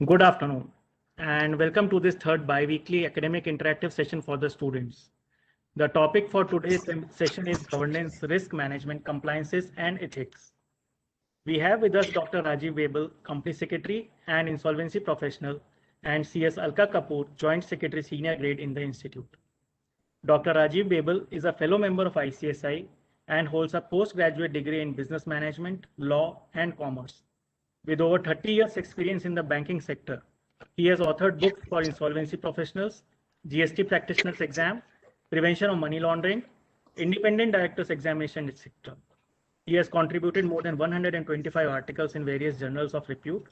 Good afternoon, and welcome to this third bi-weekly academic interactive session for the students. The topic for today's session is governance, risk management, compliances, and ethics. We have with us Dr. Rajiv Webel, Company Secretary and Insolvency Professional, and CS Alka Kapoor, Joint Secretary Senior Grade in the Institute. Dr. Rajiv Webel is a fellow member of ICSI and holds a postgraduate degree in Business Management, Law, and Commerce. With over 30 years experience in the banking sector, he has authored books for insolvency professionals, GST practitioners exam, prevention of money laundering, independent directors examination, etc. He has contributed more than 125 articles in various journals of repute,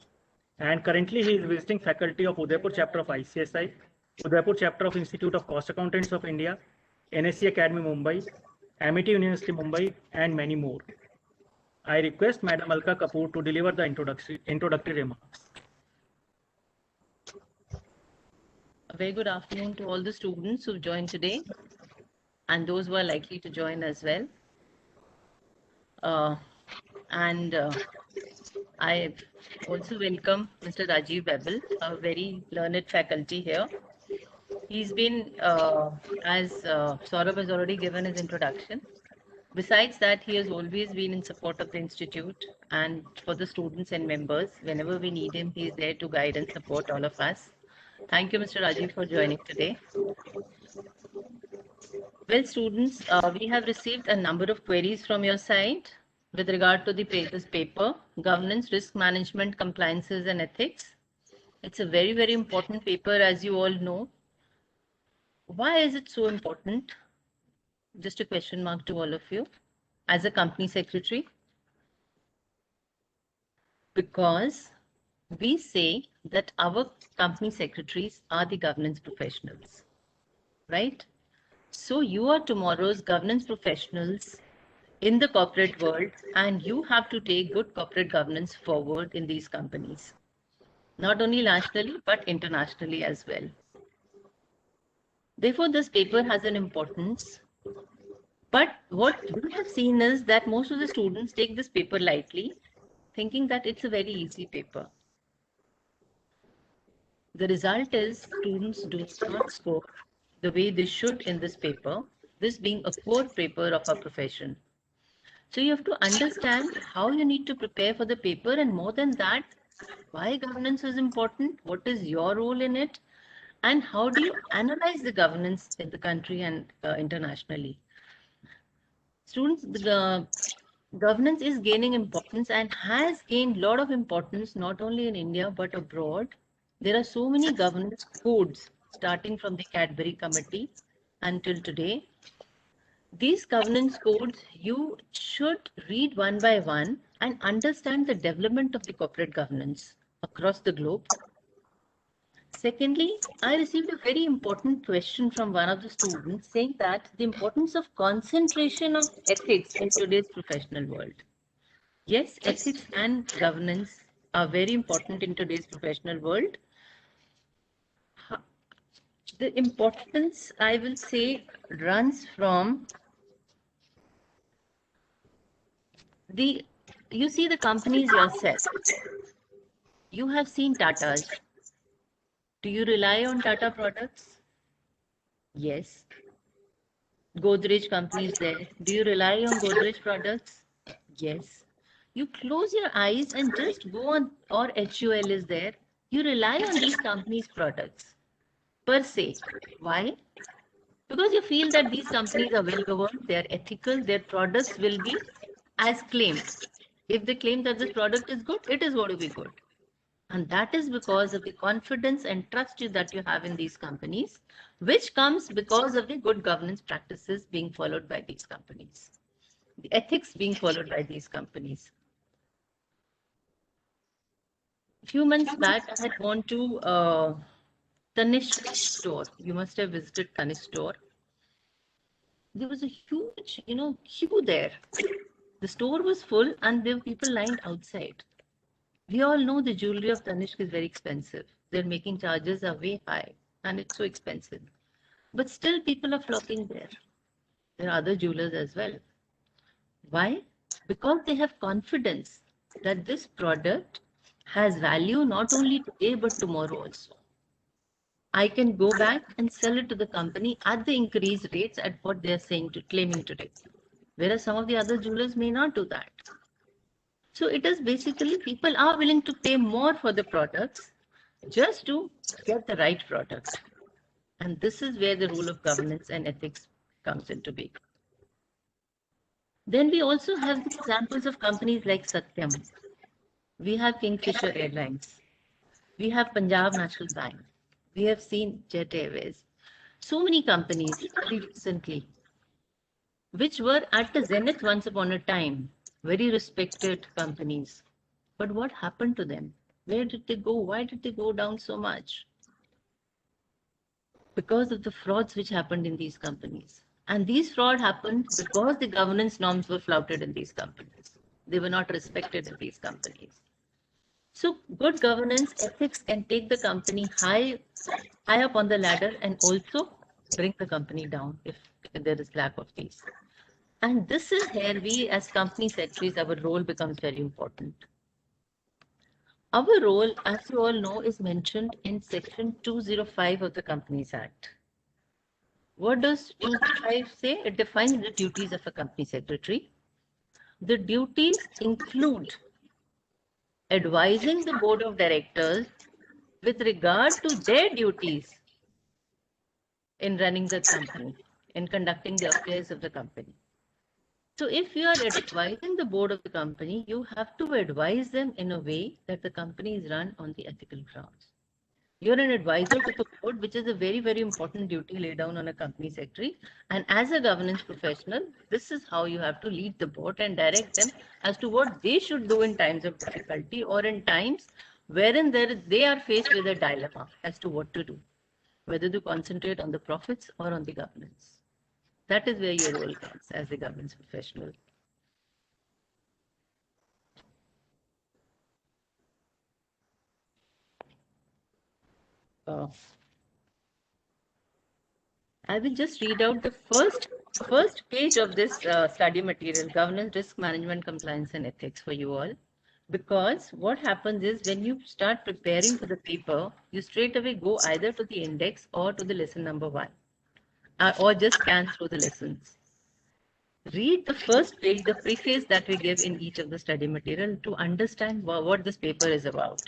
and currently he is visiting faculty of Udaipur chapter of ICSI, Udaipur chapter of Institute of Cost Accountants of India, NSC Academy Mumbai, Amity University Mumbai, and many more. I request Madam Alka Kapoor to deliver the introductory remarks. A very good afternoon to all the students who've joined today and those who are likely to join as well. I also welcome Mr. Rajiv Webel, a very learned faculty here. He's been, as Saurabh has already given his introduction. Besides that, he has always been in support of the Institute and for the students and members. Whenever we need him, he is there to guide and support all of us. Thank you, Mr. Rajiv, for joining today. Well, students, we have received a number of queries from your side with regard to this paper, Governance, Risk Management, Compliances and Ethics. It's a very, very important paper, as you all know. Why is it so important? Just a question mark to all of you as a company secretary. Because we say that our company secretaries are the governance professionals, right? So you are tomorrow's governance professionals in the corporate world, and you have to take good corporate governance forward in these companies, not only nationally, but internationally as well. Therefore, this paper has an importance. But what we have seen is that most of the students take this paper lightly, thinking that it's a very easy paper. The result is students do not score the way they should in this paper, this being a core paper of our profession. So you have to understand how you need to prepare for the paper, and more than that, why governance is important, what is your role in it, and how do you analyze the governance in the country and internationally. Students, the governance is gaining importance and has gained a lot of importance not only in India but abroad. There are so many governance codes starting from the Cadbury Committee until today. These governance codes you should read one by one and understand the development of the corporate governance across the globe. Secondly, I received a very important question from one of the students saying that the importance of concentration of ethics in today's professional world. Yes, ethics and governance are very important in today's professional world. The importance, I will say, runs from you see the companies yourself. You have seen Tata's. Do you rely on Tata products? Yes. Godrej companies there. Do you rely on Godrej products? Yes. You close your eyes and just go on, or HUL is there. You rely on these companies' products per se. Why? Because you feel that these companies are well governed, they are ethical, their products will be as claimed. If they claim that this product is good, it is going to be good. And that is because of the confidence and trust that you have in these companies, which comes because of the good governance practices being followed by these companies, the ethics being followed by these companies. A few months back, I had gone to Tanishq store. You must have visited Tanishq store. There was a huge, queue there. The store was full and there were people lined outside. We all know the jewelry of Tanishq is very expensive. Their making charges are way high and it's so expensive. But still people are flocking there. There are other jewelers as well. Why? Because they have confidence that this product has value not only today but tomorrow also. I can go back and sell it to the company at the increased rates at what they are claiming today. Whereas some of the other jewelers may not do that. So it is basically people are willing to pay more for the products just to get the right product. And this is where the rule of governance and ethics comes into being. Then we also have the examples of companies like Satyam. We have Kingfisher Airlines. We have Punjab National Bank. We have seen Jet Airways. So many companies very recently, which were at the zenith once upon a time, very respected companies. But what happened to them? Where did they go? Why did they go down so much? Because of the frauds which happened in these companies. And these fraud happened because the governance norms were flouted in these companies. They were not respected in these companies. So good governance ethics can take the company high up on the ladder and also bring the company down if there is lack of these. And this is where we as company secretaries, our role becomes very important. Our role, as you all know, is mentioned in section 205 of the Companies Act. What does 205 say? It defines the duties of a company secretary. The duties include advising the board of directors with regard to their duties in running the company, in conducting the affairs of the company. So if you are advising the board of the company, you have to advise them in a way that the company is run on the ethical grounds. You're an advisor to the board, which is a very, very important duty laid down on a company secretary. And as a governance professional, this is how you have to lead the board and direct them as to what they should do in times of difficulty or in times wherein they are faced with a dilemma as to what to do, whether to concentrate on the profits or on the governance. That is where your role comes as a governance professional. I will just read out the first page of this study material, Governance, Risk Management, Compliance and Ethics for you all. Because what happens is when you start preparing for the paper, you straight away go either to the index or to the lesson number 1, or just scan through the lessons. Read the first page, the preface that we give in each of the study material to understand what this paper is about.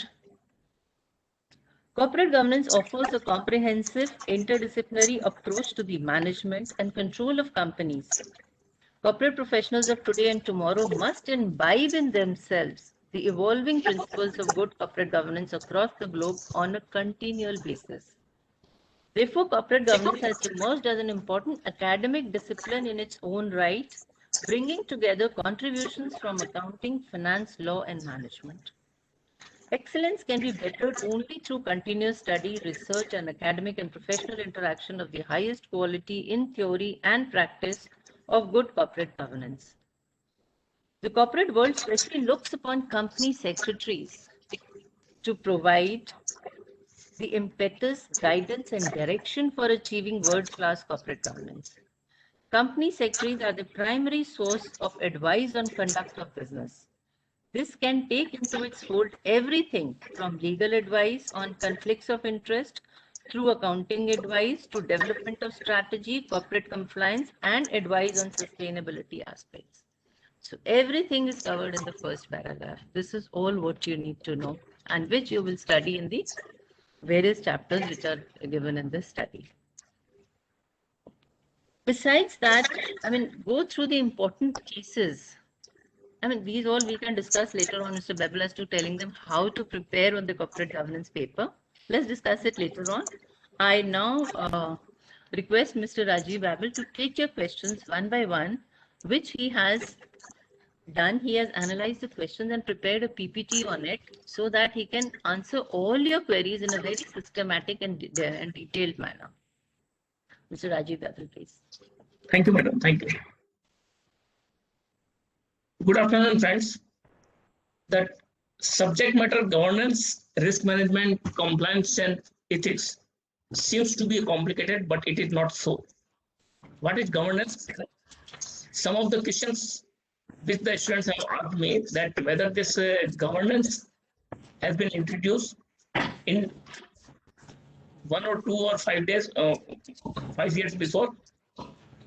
Corporate governance offers a comprehensive interdisciplinary approach to the management and control of companies. Corporate professionals of today and tomorrow must imbibe in themselves the evolving principles of good corporate governance across the globe on a continual basis. Therefore, corporate governance has emerged as an important academic discipline in its own right, bringing together contributions from accounting, finance, law, and management. Excellence can be bettered only through continuous study, research, and academic and professional interaction of the highest quality in theory and practice of good corporate governance. The corporate world especially looks upon company secretaries to provide the impetus, guidance, and direction for achieving world-class corporate governance. Company secretaries are the primary source of advice on conduct of business. This can take into its fold everything from legal advice on conflicts of interest, through accounting advice to development of strategy, corporate compliance, and advice on sustainability aspects. So everything is covered in the first paragraph. This is all what you need to know and which you will study in the various chapters which are given in this study. Besides that, go through the important cases. These all we can discuss later on, Mr. Bebel, as to telling them how to prepare on the corporate governance paper. Let's discuss it later on. I now request Mr. Rajiv Babel to take your questions one by one, which he has done. He has analyzed the questions and prepared a PPT on it so that he can answer all your queries in a very systematic and detailed manner. Mr. Rajiv Babel, please. Thank you, madam. Thank you. Good afternoon, friends. The subject matter governance, risk management, compliance, and ethics seems to be complicated, but it is not so. What is governance? Some of the questions which the students have asked me, that whether this governance has been introduced in 1 or 2 or 5 days, 5 years before.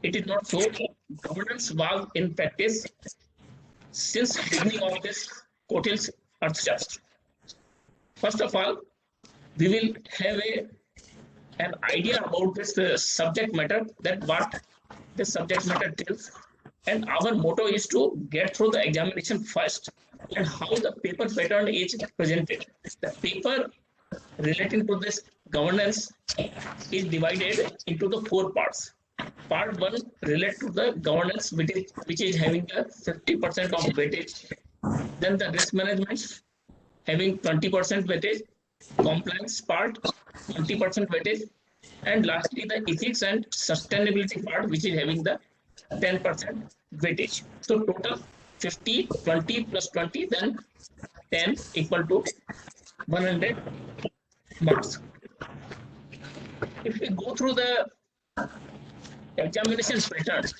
It is not so. Governance was in practice since beginning of this Kotil's Earthshastra. First of all, we will have an idea about this subject matter, that what this subject matter tells, and our motto is to get through the examination first, and how the paper pattern is presented. The paper relating to this governance is divided into the 4 parts. Part 1 relates to the governance, which is having a 50% of weightage. Then the risk management having 20% weightage, compliance part 20% weightage, and lastly the ethics and sustainability part, which is having the 10% weightage. So total 50, 20 plus 20, then 10 equal to 100 marks. If we go through the examination pattern,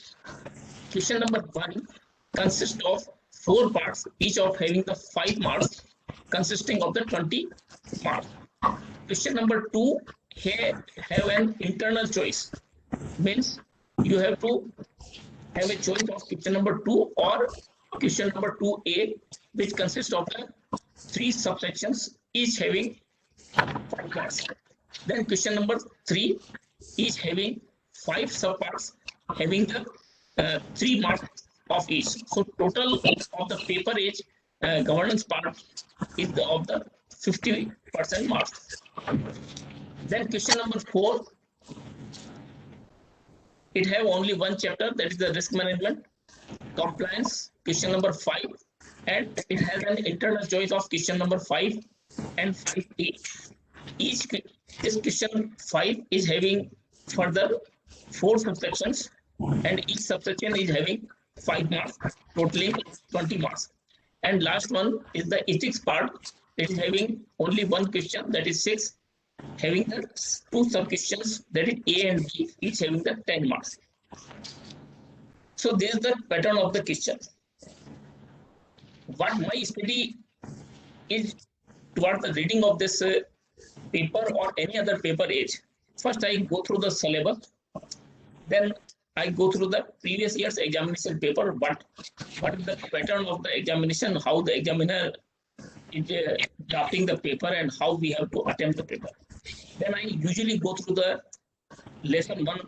question number 1 consists of 4 parts, each of having the 5 marks, consisting of the 20 marks. Question number 2 have an internal choice, means you have to have a choice of question number 2 or question number 2A, which consists of the 3 subsections, each having 5 marks. Then question number 3 is having 5 subparts, having the 3 marks of each. So total of the paper is governance part is of the 50% marks. Then question number 4, it have only one chapter, that is the risk management. Compliance, question number 5, and it has an internal choice of question number 5 and 5A. This question 5 is having further 4 subsections, and each subsection is having 5 marks, totaling 20 marks. And last one is the ethics part. It is having only one question, that is 6, having the 2 sub-questions, that is A and B, each having the 10 marks. So there's the pattern of the question. What my study is towards the reading of this paper or any other paper is, first I go through the syllabus, then I go through the previous year's examination paper, what is the pattern of the examination, how the examiner is drafting the paper, and how we have to attempt the paper. Then I usually go through the lesson 1,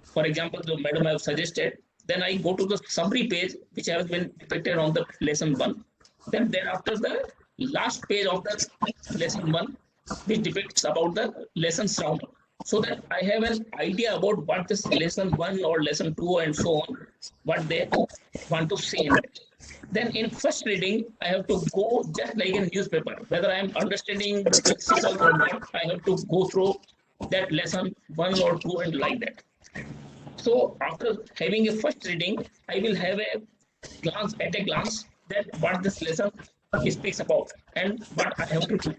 for example, the madam have suggested. Then I go to the summary page, which has been depicted on the lesson 1. Then thereafter the last page of the lesson 1, which depicts about the lessons round, so that I have an idea about what this lesson 1 or lesson 2 and so on, what they want to say in it. Then in first reading, I have to go just like a newspaper, whether I am understanding the principles or not, I have to go through that lesson 1 or 2 and like that. So after having a first reading, I will have a glance that what this lesson speaks about and what I have to do.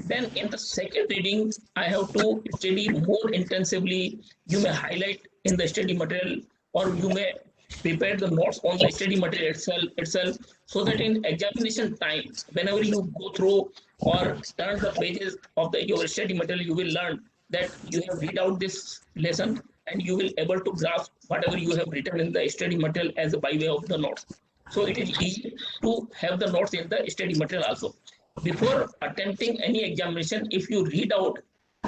Then in the second reading, I have to study more intensively. You may highlight in the study material, or you may prepare the notes on the study material itself, so that in examination time, whenever you go through or turn the pages of your study material, you will learn that you have read out this lesson and you will able to grasp whatever you have written in the study material as by way of the notes. So it is easy to have the notes in the study material also. Before attempting any examination, if you read out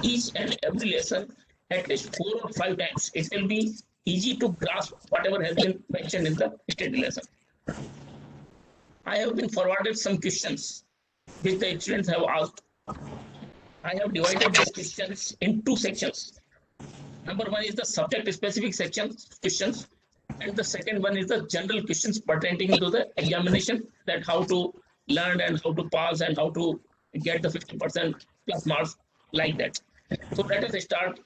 each and every lesson at least 4 or 5 times, it will be easy to grasp whatever has been mentioned in the study lesson. I have been forwarded some questions which the students have asked. I have divided these questions in 2 sections. Number 1 is the subject specific section questions, and the second one is the general questions pertaining to the examination, that how to learn and how to pass and how to get the 50% plus marks, like that. So let us start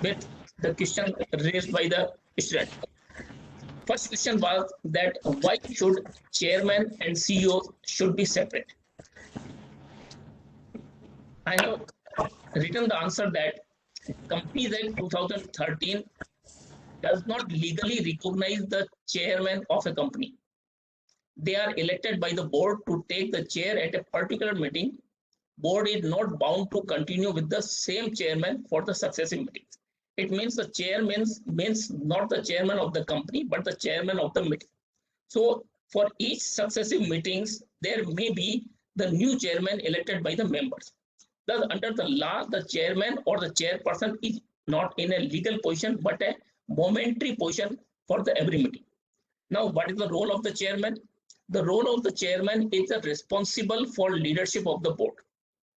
with the question raised by the student. First question was that why should chairman and CEO should be separate? I have written the answer that Companies Act 2013 does not legally recognize the chairman of a company. They are elected by the board to take the chair at a particular meeting board is not bound to continue with the same chairman for the successive meetings. It means the chair means not the chairman of the company, but the chairman of the meeting. So for each successive meetings, there may be the new chairman elected by the members. Thus, under the law, the chairman or the chairperson is not in a legal position, but a momentary position for the every meeting. Now, what is the role of the chairman? The role of the chairman is responsible for leadership of the board,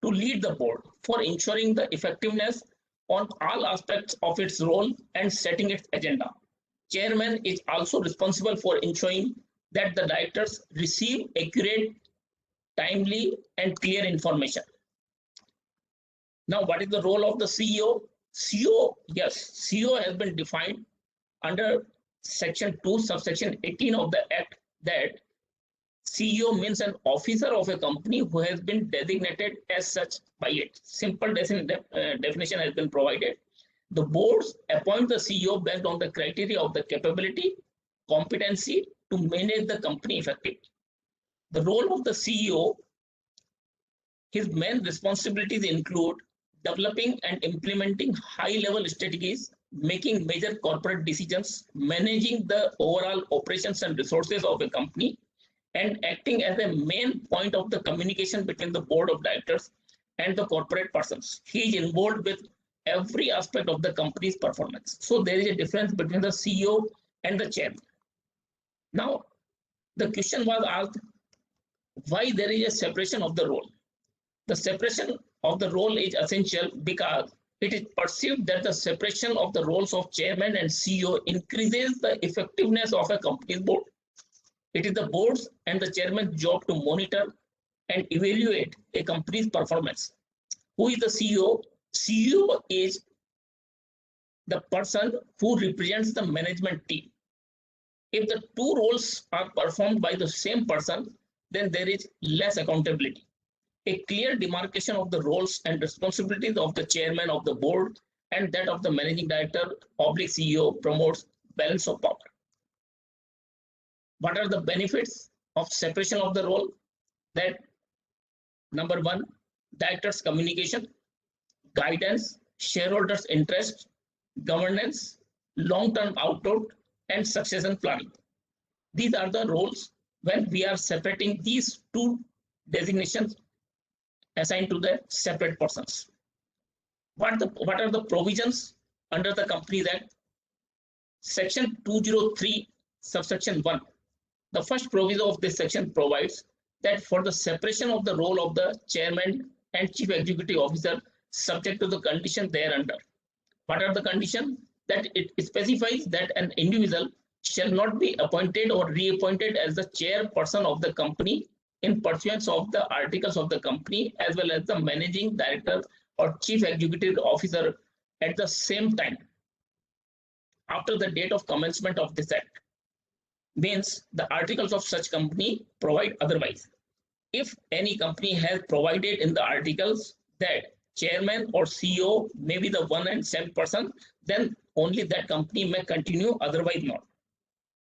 to lead the board for ensuring the effectiveness on all aspects of its role and setting its agenda. Chairman is also responsible for ensuring that the directors receive accurate, timely, and clear information. Now, what is the role of the CEO? CEO has been defined under section 2, subsection 18 of the Act, that CEO means an officer of a company who has been designated as such by it. Simple definition has been provided. The boards appoint the CEO based on the criteria of the capability, competency to manage the company effectively. The role of the CEO, his main responsibilities include developing and implementing high-level strategies, making major corporate decisions, managing the overall operations and resources of a company, and acting as a main point of the communication between the board of directors and the corporate persons. He is involved with every aspect of the company's performance. So there is a difference between the CEO and the chairman. Now, the question was asked, why there is a separation of the role? The separation of the role is essential because it is perceived that the separation of the roles of chairman and CEO increases the effectiveness of a company's board. It is the board's and the chairman's job to monitor and evaluate a company's performance. Who is the CEO? CEO is the person who represents the management team. If the two roles are performed by the same person, then there is less accountability. A clear demarcation of the roles and responsibilities of the chairman of the board and that of the managing director / CEO promotes balance of power. What are the benefits of separation of the role? That number one, directors' communication, guidance, shareholders' interest, governance, long-term outlook, and succession planning. These are the roles when we are separating these two designations assigned to the separate persons. What are the provisions under the Companies Act? Section 203, subsection 1. The first proviso of this section provides that for the separation of the role of the chairman and chief executive officer subject to the condition thereunder. What are the conditions? That it specifies that an individual shall not be appointed or reappointed as the chairperson of the company in pursuance of the articles of the company, as well as the managing director or chief executive officer at the same time after the date of commencement of this act. Means the articles of such company provide otherwise. If any company has provided in the articles that chairman or CEO may be the one and same person, then only that company may continue, otherwise not.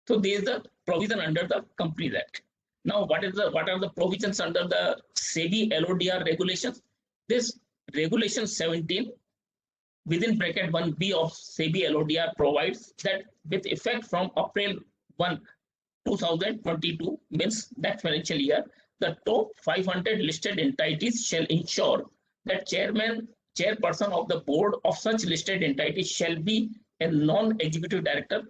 So there is the provision under the Companies Act. Now, what are the provisions under the SEBI LODR regulations? This regulation 17 within bracket 1B of SEBI LODR provides that with effect from April 1, 2022, means that financial year, the top 500 listed entities shall ensure that chairperson of the board of such listed entities shall be a non-executive director.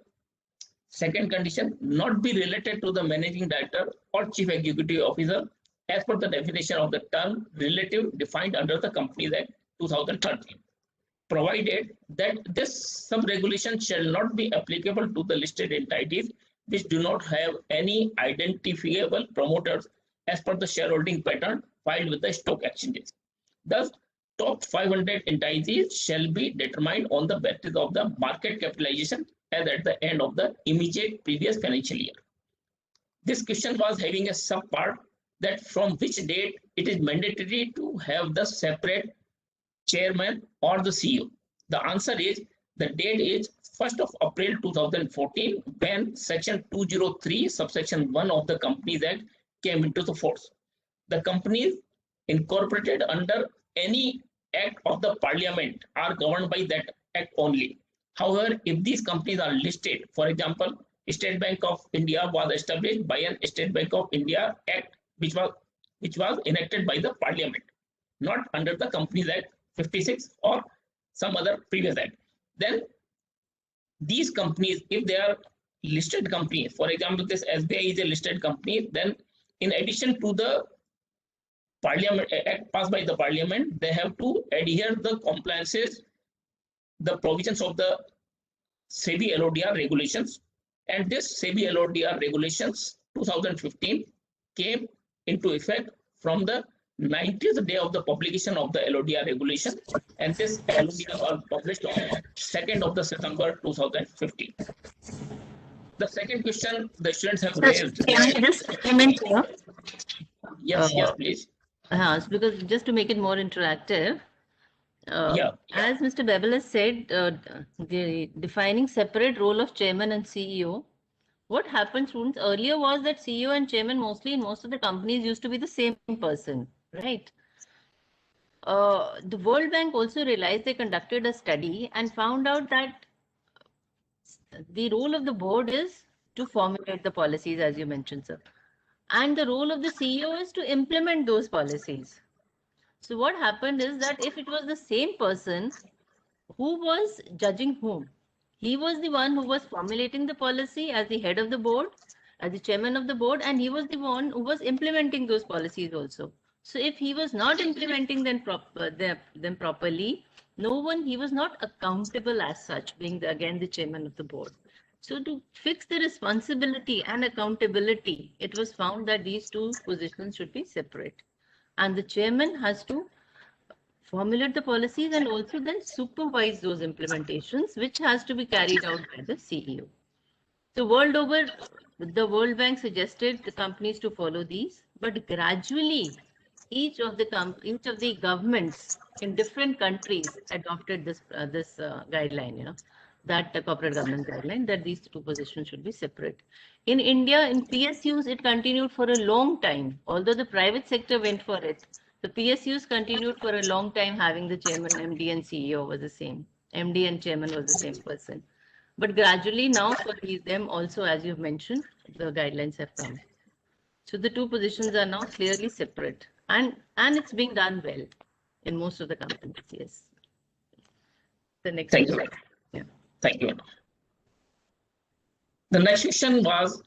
Second condition, not be related to the managing director or chief executive officer as per the definition of the term relative defined under the Companies Act 2013. Provided that this sub-regulation shall not be applicable to the listed entities which do not have any identifiable promoters as per the shareholding pattern filed with the stock exchanges. Thus, top 500 entities shall be determined on the basis of the market capitalization as at the end of the immediate previous financial year. This question was having a sub-part that from which date it is mandatory to have the separate chairman or the CEO. The answer is the date is 1st of April 2014 when section 203 subsection 1 of the Companies Act came into the force. The companies incorporated under any act of the parliament are governed by that act only. However, if these companies are listed, for example, State Bank of India was established by an State Bank of India Act, which was enacted by the Parliament, not under the Companies Act 56 or some other previous act. Then these companies, if they are listed companies, for example, this SBI is a listed company, then in addition to the Parliament Act passed by the Parliament, they have to adhere the compliances, the provisions of the SEBI LODR regulations. And this SEBI LODR regulations 2015 came into effect from the 90th day of the publication of the LODR regulation, and this LODR was published on 2nd of the September 2015. The second question the students have raised. Can I just comment here? Yes, yes, please. Because just to make it more interactive, Yeah. as Mr. Bebel has said, defining separate role of chairman and CEO. What happened, students, earlier was that CEO and chairman mostly in most of the companies used to be the same person, right? The World Bank also realized, they conducted a study and found out that the role of the board is to formulate the policies, as you mentioned, sir. And the role of the CEO is to implement those policies. So what happened is that if it was the same person, who was judging whom? He was the one who was formulating the policy as the head of the board, as the chairman of the board, and he was the one who was implementing those policies also. So if he was not implementing them properly, he was not accountable as such, being again the chairman of the board. So to fix the responsibility and accountability, it was found that these two positions should be separate. And the chairman has to formulate the policies and also then supervise those implementations, which has to be carried out by the CEO. So world over, the World Bank suggested the companies to follow these, but gradually each of the governments in different countries adopted this guideline, that the corporate governance guideline, that these two positions should be separate. In India, in PSUs, it continued for a long time. Although the private sector went for it, the PSUs continued for a long time, having the chairman, MD and CEO was the same. MD and chairman was the same person. But gradually now for them also, as you've mentioned, the guidelines have come. So the two positions are now clearly separate, and it's being done well in most of the companies. Yes. The next. Thank you. Yeah. Thank you. The next question was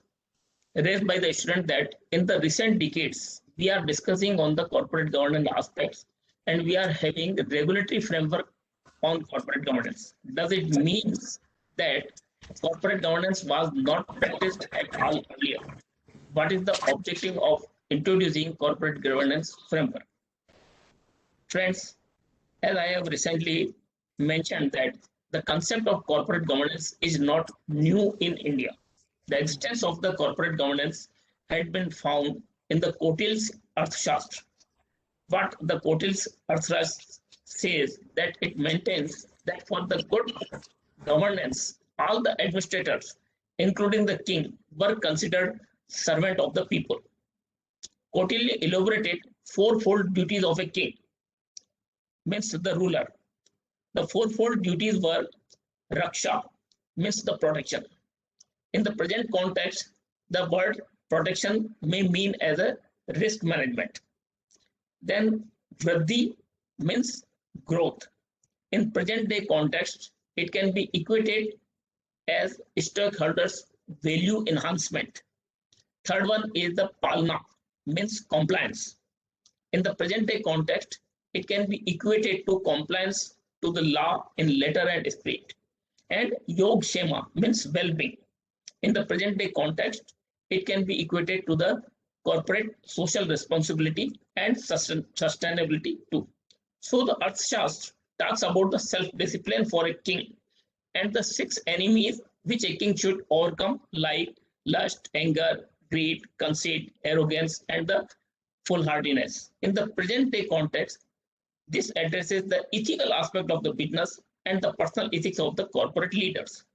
raised by the student that in the recent decades, we are discussing on the corporate governance aspects, and we are having a regulatory framework on corporate governance. Does it mean that corporate governance was not practiced at all earlier? What is the objective of introducing corporate governance framework? Friends, as I have recently mentioned that the concept of corporate governance is not new in India. The existence of the corporate governance had been found in the Kautilya's Arthashastra. What the Kautilya's Arthashastra says that it maintains that for the good governance, all the administrators, including the king, were considered servant of the people. Kautilya elaborated fourfold duties of a king, means the ruler. The fourfold duties were Raksha, means the protection. In the present context, the word protection may mean as a risk management. Then Vriddhi means growth. In present day context, it can be equated as stakeholders' value enhancement. Third one is the Palna, means compliance. In the present day context, it can be equated to compliance to the law in letter and spirit. And Yog Shema means well-being. In the present day context, it can be equated to the corporate social responsibility and sustainability too. So the Arthashastra talks about the self-discipline for a king and the 6 enemies which a king should overcome, like lust, anger, greed, conceit, arrogance, and the foolhardiness. In the present day context, this addresses the ethical aspect of the business and the personal ethics of the corporate leaders.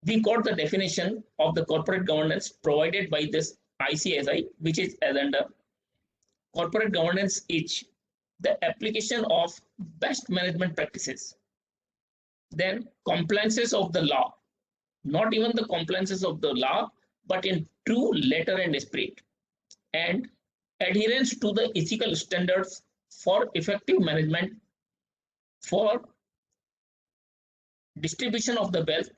We got the definition of the corporate governance provided by this ICSI, which is as under corporate governance is the application of best management practices. Then compliances of the law, not even the compliances of the law, but in true letter and spirit, and adherence to the ethical standards for effective management, for distribution of the wealth,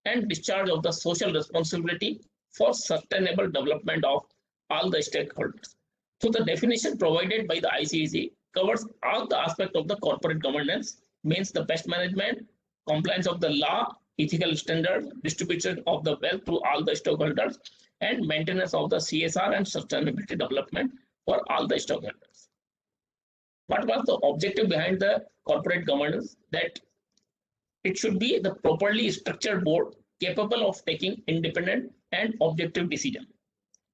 and discharge of the social responsibility for sustainable development of all the stakeholders. So the definition provided by the ICSE covers all the aspects of the corporate governance, means the best management, compliance of the law, ethical standards, distribution of the wealth to all the stakeholders, and maintenance of the CSR and sustainability development for all the stakeholders. What was the objective behind the corporate governance? That it should be the properly structured board capable of taking independent and objective decision.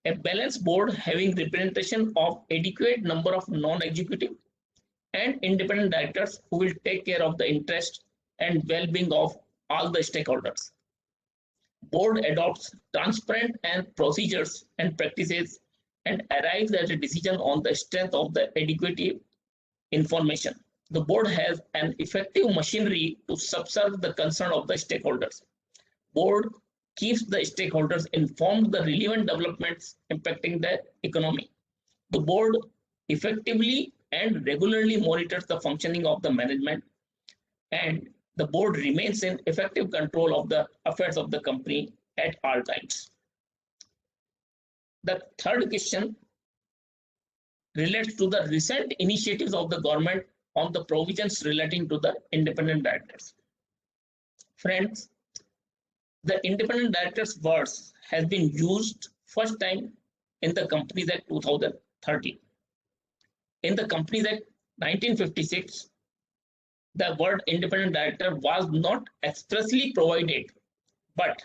A balanced board having representation of adequate number of non-executive and independent directors who will take care of the interest and well-being of all the stakeholders. Board adopts transparent and procedures and practices and arrives at a decision on the strength of the adequate information. The board has an effective machinery to subserve the concern of the stakeholders. Board keeps the stakeholders informed of the relevant developments impacting the economy. The board effectively and regularly monitors the functioning of the management, and the board remains in effective control of the affairs of the company at all times. The third question relates to the recent initiatives of the government on the provisions relating to the independent directors. Friends, the independent directors words has been used first time in the Companies Act 2013. In the Companies Act 1956, the word independent director was not expressly provided, but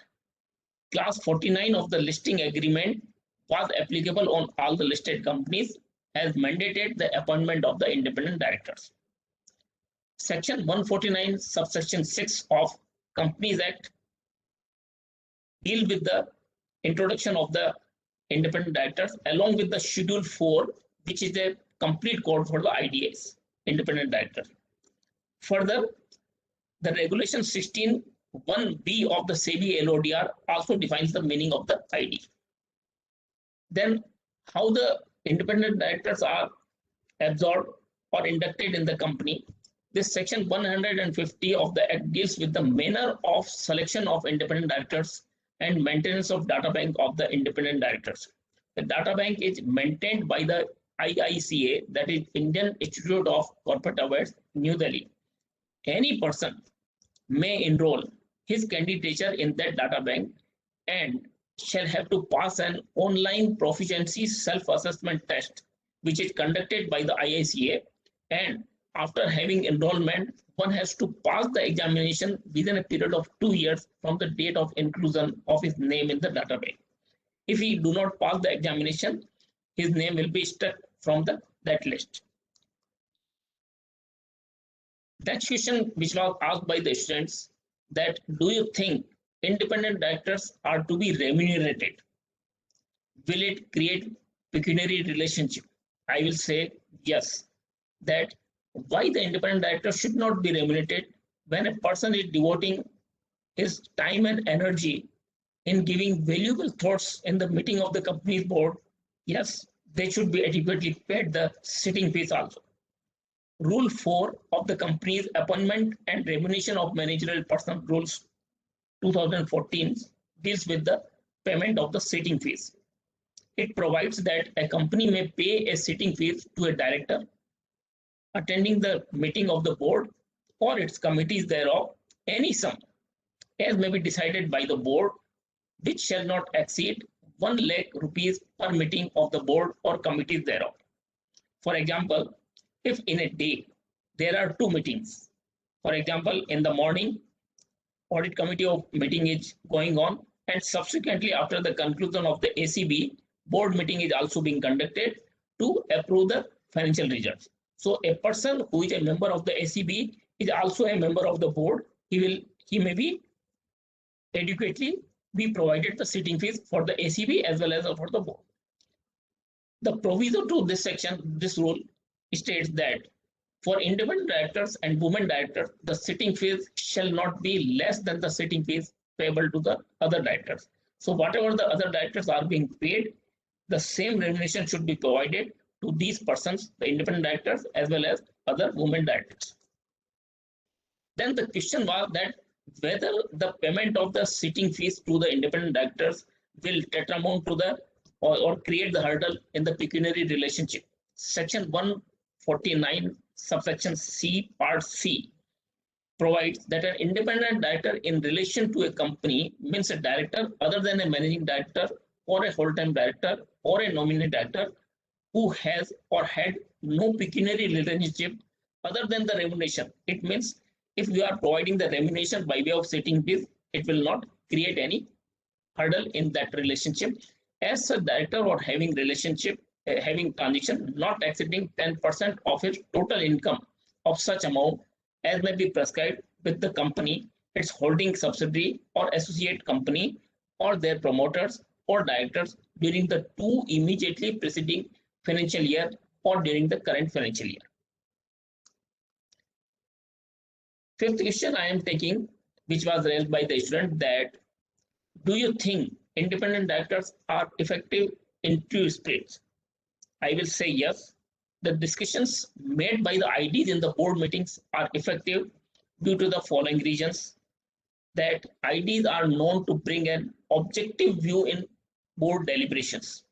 clause 49 of the listing agreement was applicable on all the listed companies, as mandated the appointment of the independent directors. Section 149 subsection 6 of Companies Act deal with the introduction of the independent directors along with the Schedule 4, which is a complete code for the IDS, independent director. Further, the regulation 16(1)(b) of the SEBI LODR also defines the meaning of the ID. Then how the independent directors are absorbed or inducted in the company. This section 150 of the Act deals with the manner of selection of independent directors and maintenance of data bank of the independent directors. The data bank is maintained by the IICA, that is Indian Institute of Corporate Affairs, New Delhi. Any person may enroll his candidature in that data bank and shall have to pass an online proficiency self-assessment test, which is conducted by the IICA, and after having enrollment, one has to pass the examination within a period of 2 years from the date of inclusion of his name in the database. If he do not pass the examination, his name will be struck from that list. Next question which was asked by the students, that do you think independent directors are to be remunerated? Will it create pecuniary relationship? I will say yes. That why the independent director should not be remunerated when a person is devoting his time and energy in giving valuable thoughts in the meeting of the company's board. Yes, they should be adequately paid the sitting fees also. Rule 4 of the Company's Appointment and Remuneration of Managerial Personnel Rules 2014 deals with the payment of the sitting fees. It provides that a company may pay a sitting fee to a director attending the meeting of the board or its committees thereof, any sum as may be decided by the board, which shall not exceed 1 lakh rupees per meeting of the board or committees thereof. For example, if in a day there are 2 meetings, for example, in the morning, audit committee of meeting is going on, and subsequently after the conclusion of the ACB, board meeting is also being conducted to approve the financial results. So a person who is a member of the ACB is also a member of the board. He may be adequately be provided the sitting fees for the ACB as well as for the board. The proviso to this section, this rule states that for independent directors and women directors, the sitting fees shall not be less than the sitting fees payable to the other directors. So whatever the other directors are being paid, the same remuneration should be provided to these persons, the independent directors as well as other women directors. Then the question was that whether the payment of the sitting fees to the independent directors will tetramount to the or create the hurdle in the pecuniary relationship. Section 149 subsection C part C provides that an independent director in relation to a company means a director other than a managing director or a whole-time director or a nominee director who has or had no pecuniary relationship other than the remuneration. It means if you are providing the remuneration by way of sitting fees, it will not create any hurdle in that relationship. As a director or having relationship, having transaction not exceeding 10% of its total income of such amount as may be prescribed with the company, its holding subsidiary or associate company, or their promoters or directors during the 2 immediately preceding financial year or during the current financial year. Fifth question I am taking, which was raised by the student, that do you think independent directors are effective in two spirits? I will say yes. The discussions made by the IDs in the board meetings are effective due to the following reasons: that IDs are known to bring an objective view in board deliberations.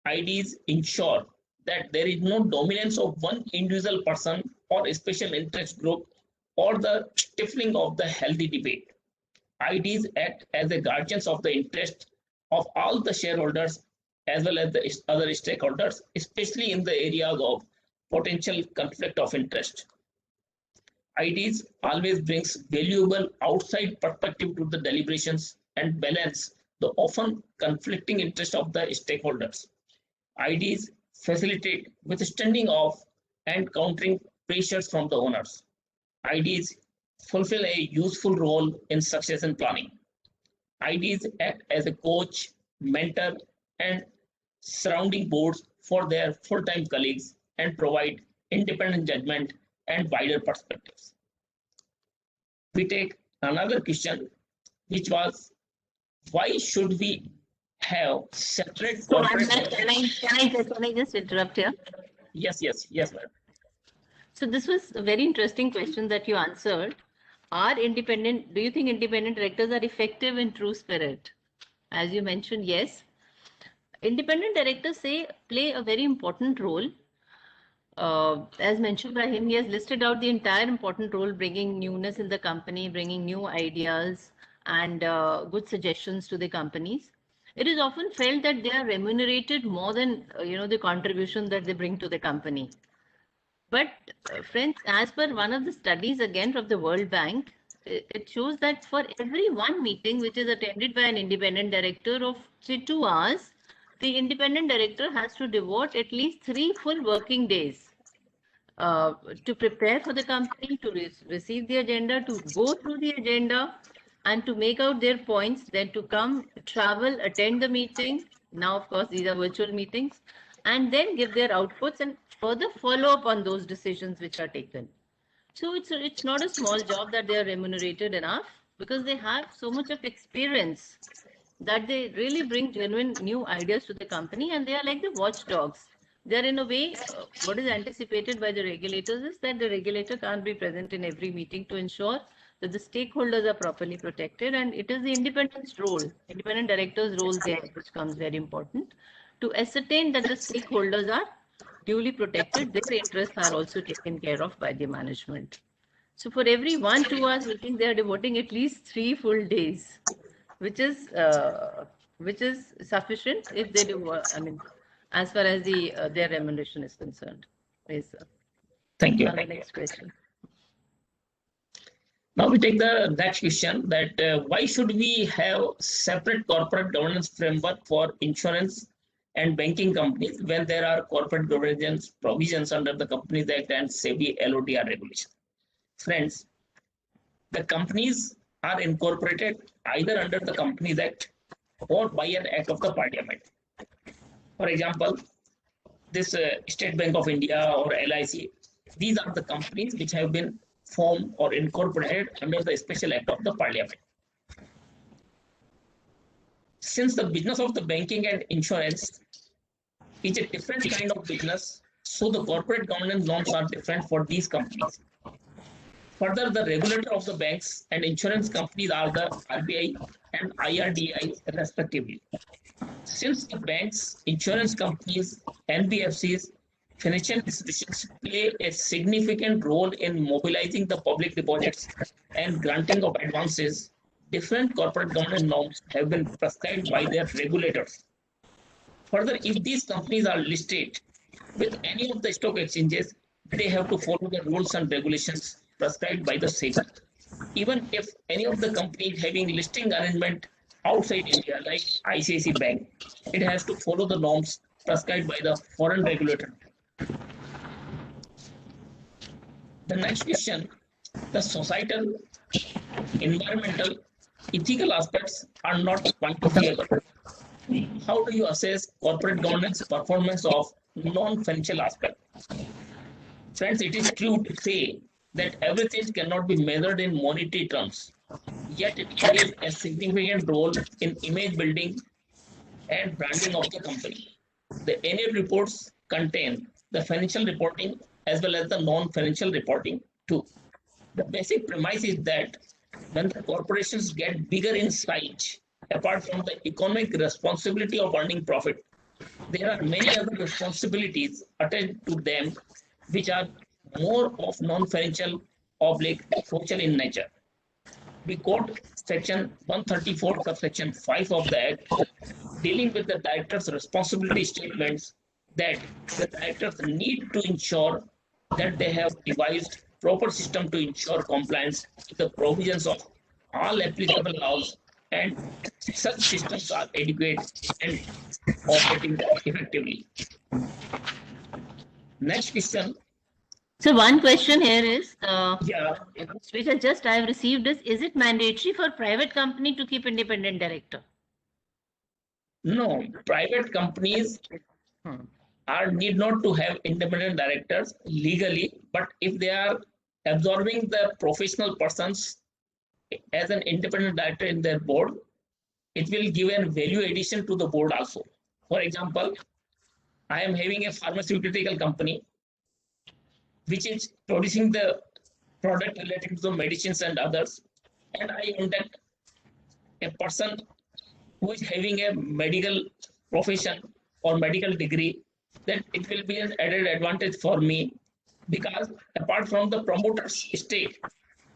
IDs ensure that there is no dominance of one individual person or a special interest group or the stifling of the healthy debate. IDs act as the guardians of the interest of all the shareholders as well as the other stakeholders, especially in the areas of potential conflict of interest. IDs always brings valuable outside perspective to the deliberations and balance the often conflicting interest of the stakeholders. IDs facilitate withstanding of and countering pressures from the owners. IDs fulfill a useful role in succession planning. IDs act as a coach, mentor, and surrounding boards for their full-time colleagues and provide independent judgment and wider perspectives. We take another question, which was, why should we have separate So corporate? can I just interrupt here? Yes, ma'am. So this was a very interesting question that you answered. Do you think independent directors are effective in true spirit? As you mentioned, yes. Independent directors play a very important role. As mentioned by him, he has listed out the entire important role, bringing newness in the company, bringing new ideas and good suggestions to the companies. It is often felt that they are remunerated more than the contribution that they bring to the company. But friends, as per one of the studies again from the World Bank, it shows that for every one meeting which is attended by an independent director of say 2 hours, the independent director has to devote at least 3 full working days to prepare for the company, to receive the agenda, to go through the agenda, and to make out their points, then to come, travel, attend the meeting. Now, of course, these are virtual meetings, and then give their outputs and further follow up on those decisions which are taken. So it's not a small job that they are remunerated enough, because they have so much of experience that they really bring genuine new ideas to the company, and they are like the watchdogs. They're in a way, what is anticipated by the regulators is that the regulator can't be present in every meeting to ensure that the stakeholders are properly protected, and it is the independent director's role there, which comes very important, to ascertain that the stakeholders are duly protected, their interests are also taken care of by the management. So for every 1-2 hours meeting, they are devoting at least 3 full days, which is sufficient if they do. As far as their remuneration is concerned. Yes, sir. Thank you. Now the next question. Now we take the next question, that why should we have separate corporate governance framework for insurance and banking companies when there are corporate governance provisions under the Companies Act and SEBI LODR regulation? Friends, the companies are incorporated either under the Companies Act or by an act of the Parliament. For example, this State Bank of India or LIC, these are the companies which have been formed or incorporated under the Special Act of the Parliament. Since the business of the banking and insurance is a different kind of business, so the corporate governance norms are different for these companies. Further, the regulator of the banks and insurance companies are the RBI and IRDAI respectively. Since the banks, insurance companies, NBFCs, financial institutions play a significant role in mobilizing the public deposits and granting of advances, different corporate governance norms have been prescribed by their regulators. Further, if these companies are listed with any of the stock exchanges, they have to follow the rules and regulations prescribed by the SEBI. Even if any of the companies having listing arrangement outside India, like ICICI Bank, it has to follow the norms prescribed by the foreign regulator. The next question, the societal, environmental, ethical aspects are not quantifiable. How do you assess corporate governance performance of non-financial aspect? Friends, it is true to say that everything cannot be measured in monetary terms, yet it plays a significant role in image building and branding of the company. The annual reports contain the financial reporting as well as the non-financial reporting too. The basic premise is that when the corporations get bigger in size, apart from the economic responsibility of earning profit, there are many other responsibilities attached to them which are more of non-financial oblique social in nature. We quote section 134 subsection 5 of the Act dealing with the director's responsibility statements that the directors need to ensure that they have devised proper system to ensure compliance with the provisions of all applicable laws and such systems are adequate and operating effectively. Next question. So one question here is, Yeah, which I have received is it mandatory for private company to keep independent director? no, private companies are need not to have independent directors legally, but if they are absorbing the professional persons as an independent director in their board, it will give a value addition to the board also. For example, I am having a pharmaceutical company which is producing the product related to the medicines and others, and I induct a person who is having a medical profession or medical degree, then it will be an added advantage for me because apart from the promoter's stake,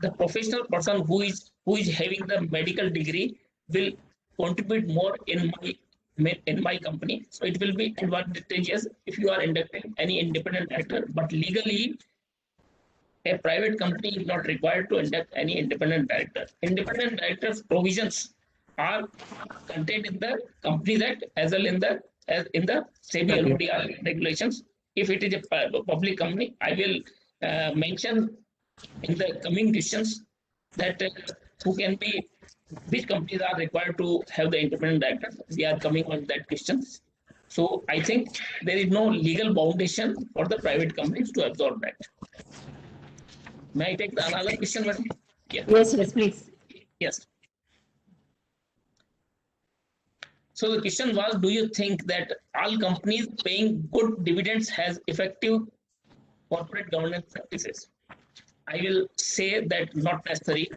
the professional person who is having the medical degree will contribute more in my company. So it will be advantageous if you are inducting any independent director. But legally, a private company is not required to induct any independent director. Independent directors' provisions are contained in the Companies Act as well in the SEBI LODR regulations. If it is a public company, I will mention in the coming questions that who can be, which companies are required to have the independent directors. We are coming on that questions. So I think there is no legal foundation for the private companies to absorb that. May I take another question, madam? Yeah. Yes, please. Yes. So the question was, do you think that all companies paying good dividends has effective corporate governance practices? I will say that not necessary.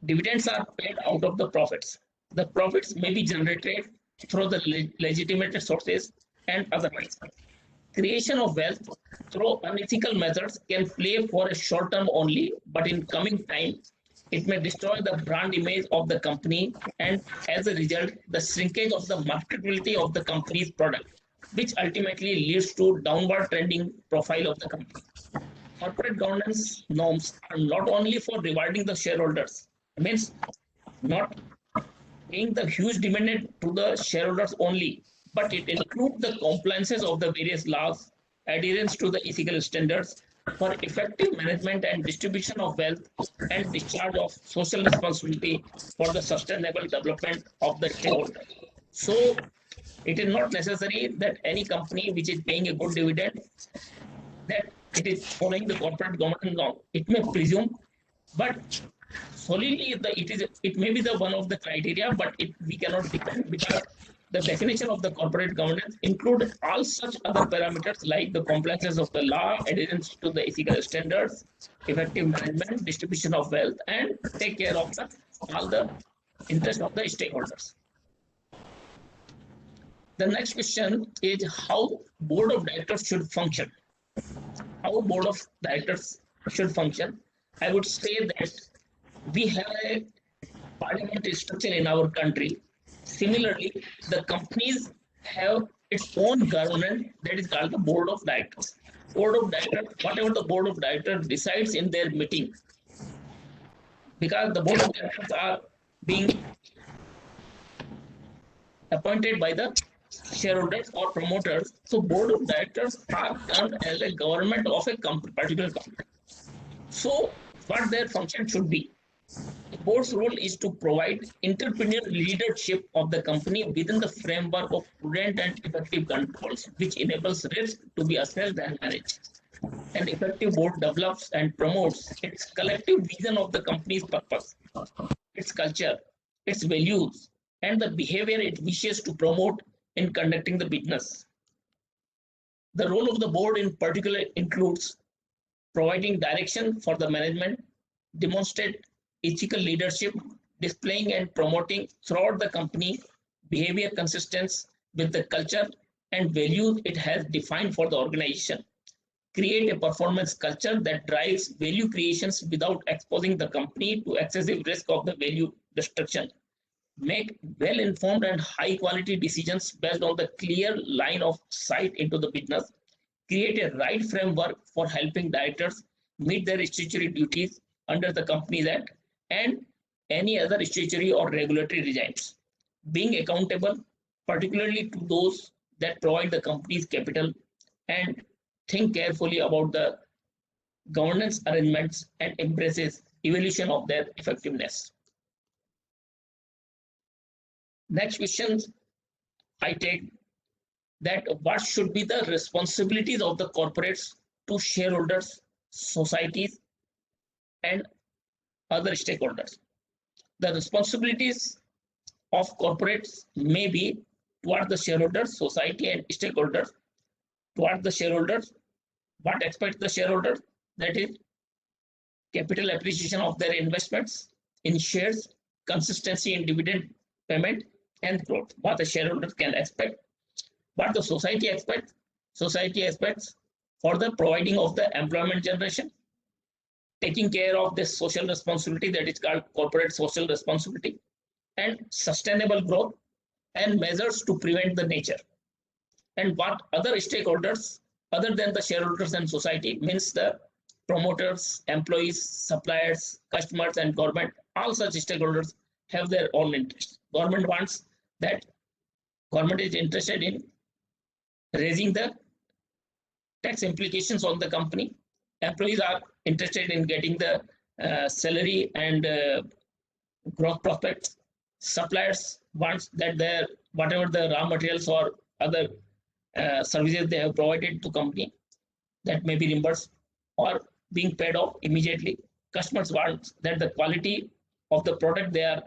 Dividends are paid out of the profits. The profits may be generated through the legitimate sources and otherwise. Creation of wealth through unethical methods can play for a short term only, but in coming time, it may destroy the brand image of the company and as a result, the shrinkage of the marketability of the company's product, which ultimately leads to downward trending profile of the company. Corporate governance norms are not only for rewarding the shareholders, means not paying the huge dividend to the shareholders only, but it includes the compliances of the various laws, adherence to the ethical standards for effective management and distribution of wealth and discharge of social responsibility for the sustainable development of the shareholder. So it is not necessary that any company which is paying a good dividend, that it is following the corporate governance law. It may presume, but solely it may be the one of the criteria, but we cannot depend, because the definition of the corporate governance include all such other parameters like the compliances of the law, adherence to the ethical standards, effective management, distribution of wealth, and take care of all the interest of the stakeholders. The next question is how board of directors should function. How board of directors should function. I would say that we have a parliamentary structure in our country. Similarly, the companies have its own governance that is called the board of directors. Board of directors, whatever the board of directors decides in their meeting, because the board of directors are being appointed by the shareholders or promoters. So board of directors are termed as a government of a particular company. So what their function should be. The board's role is to provide entrepreneurial leadership of the company within the framework of prudent and effective controls, which enables risk to be assessed and managed. An effective board develops and promotes its collective vision of the company's purpose, its culture, its values, and the behavior it wishes to promote in conducting the business. The role of the board in particular includes providing direction for the management, demonstrate ethical leadership, displaying and promoting throughout the company behavior consistent with the culture and values it has defined for the organization, create a performance culture that drives value creations without exposing the company to excessive risk of the value destruction, make well-informed and high-quality decisions based on the clear line of sight into the business, create a right framework for helping directors meet their statutory duties under the Companies Act and any other statutory or regulatory regimes, being accountable particularly to those that provide the company's capital, and think carefully about the governance arrangements and embraces evaluation of their effectiveness. Next question I take, that what should be the responsibilities of the corporates to shareholders, societies, and other stakeholders. The responsibilities of corporates may be towards the shareholders, society, and stakeholders. Towards the shareholders, what expects the shareholders? That is capital appreciation of their investments in shares, consistency in dividend payment, and growth. What the shareholders can expect. What the society expects? Society expects for the providing of the employment generation, taking care of this social responsibility that is called corporate social responsibility, and sustainable growth, and measures to prevent the nature. And what other stakeholders other than the shareholders and society means the promoters, employees, suppliers, customers, and government. All such stakeholders have their own interests. Government wants that, government is interested in raising the tax implications on the company. Employees are interested in getting the salary and growth prospects. Suppliers wants that their whatever the raw materials or other services they have provided to company, that may be reimbursed or being paid off immediately. Customers want that the quality of the product they are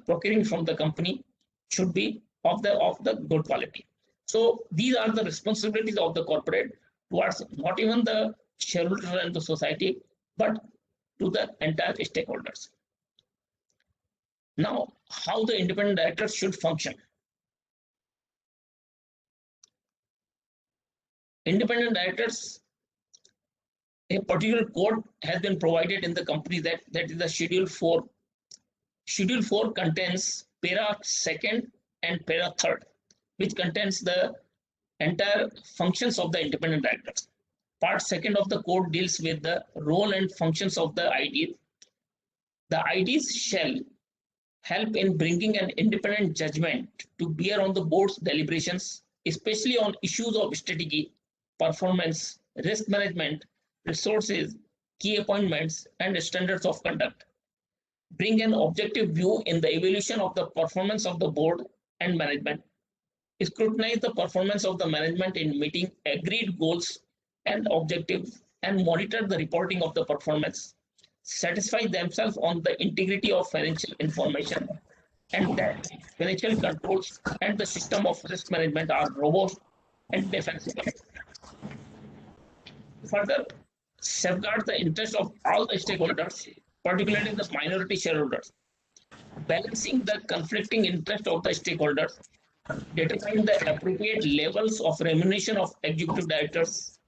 procuring from the company should be of the good quality. So these are the responsibilities of the corporate towards not even the shareholders and the society, but to the entire stakeholders. Now, how the independent directors should function. Independent directors, a particular code has been provided in the company that is the Schedule 4. Schedule 4 contains para 2nd and para 3rd, which contains the entire functions of the independent directors. Part 2nd of the code deals with the role and functions of the IDs. The IDs shall help in bringing an independent judgment to bear on the board's deliberations, especially on issues of strategy, performance, risk management, resources, key appointments, and standards of conduct. Bring an objective view in the evaluation of the performance of the board and management, scrutinize the performance of the management in meeting agreed goals and objectives, and monitor the reporting of the performance, satisfy themselves on the integrity of financial information, and that financial controls and the system of risk management are robust and defensible. Further, safeguard the interest of all the stakeholders, particularly the minority shareholders, balancing the conflicting interest of the stakeholders, determine the appropriate levels of remuneration of executive directors,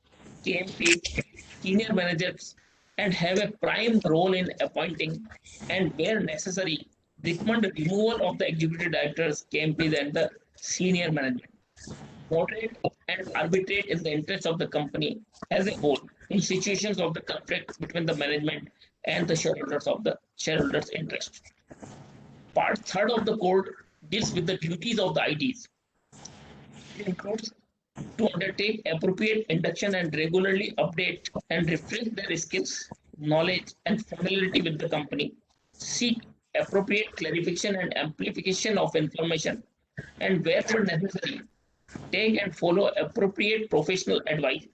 KMPs, senior managers, and have a prime role in appointing and, where necessary, recommend removal of the executive directors, KMPs, and the senior management. Moderate and arbitrate in the interest of the company as a whole in situations of the conflict between the management and the shareholders' interest. Part third of the code deals with the duties of the IDs. It includes to undertake appropriate induction and regularly update and refresh their skills, knowledge, and familiarity with the company, seek appropriate clarification and amplification of information, and wherever necessary, take and follow appropriate professional advice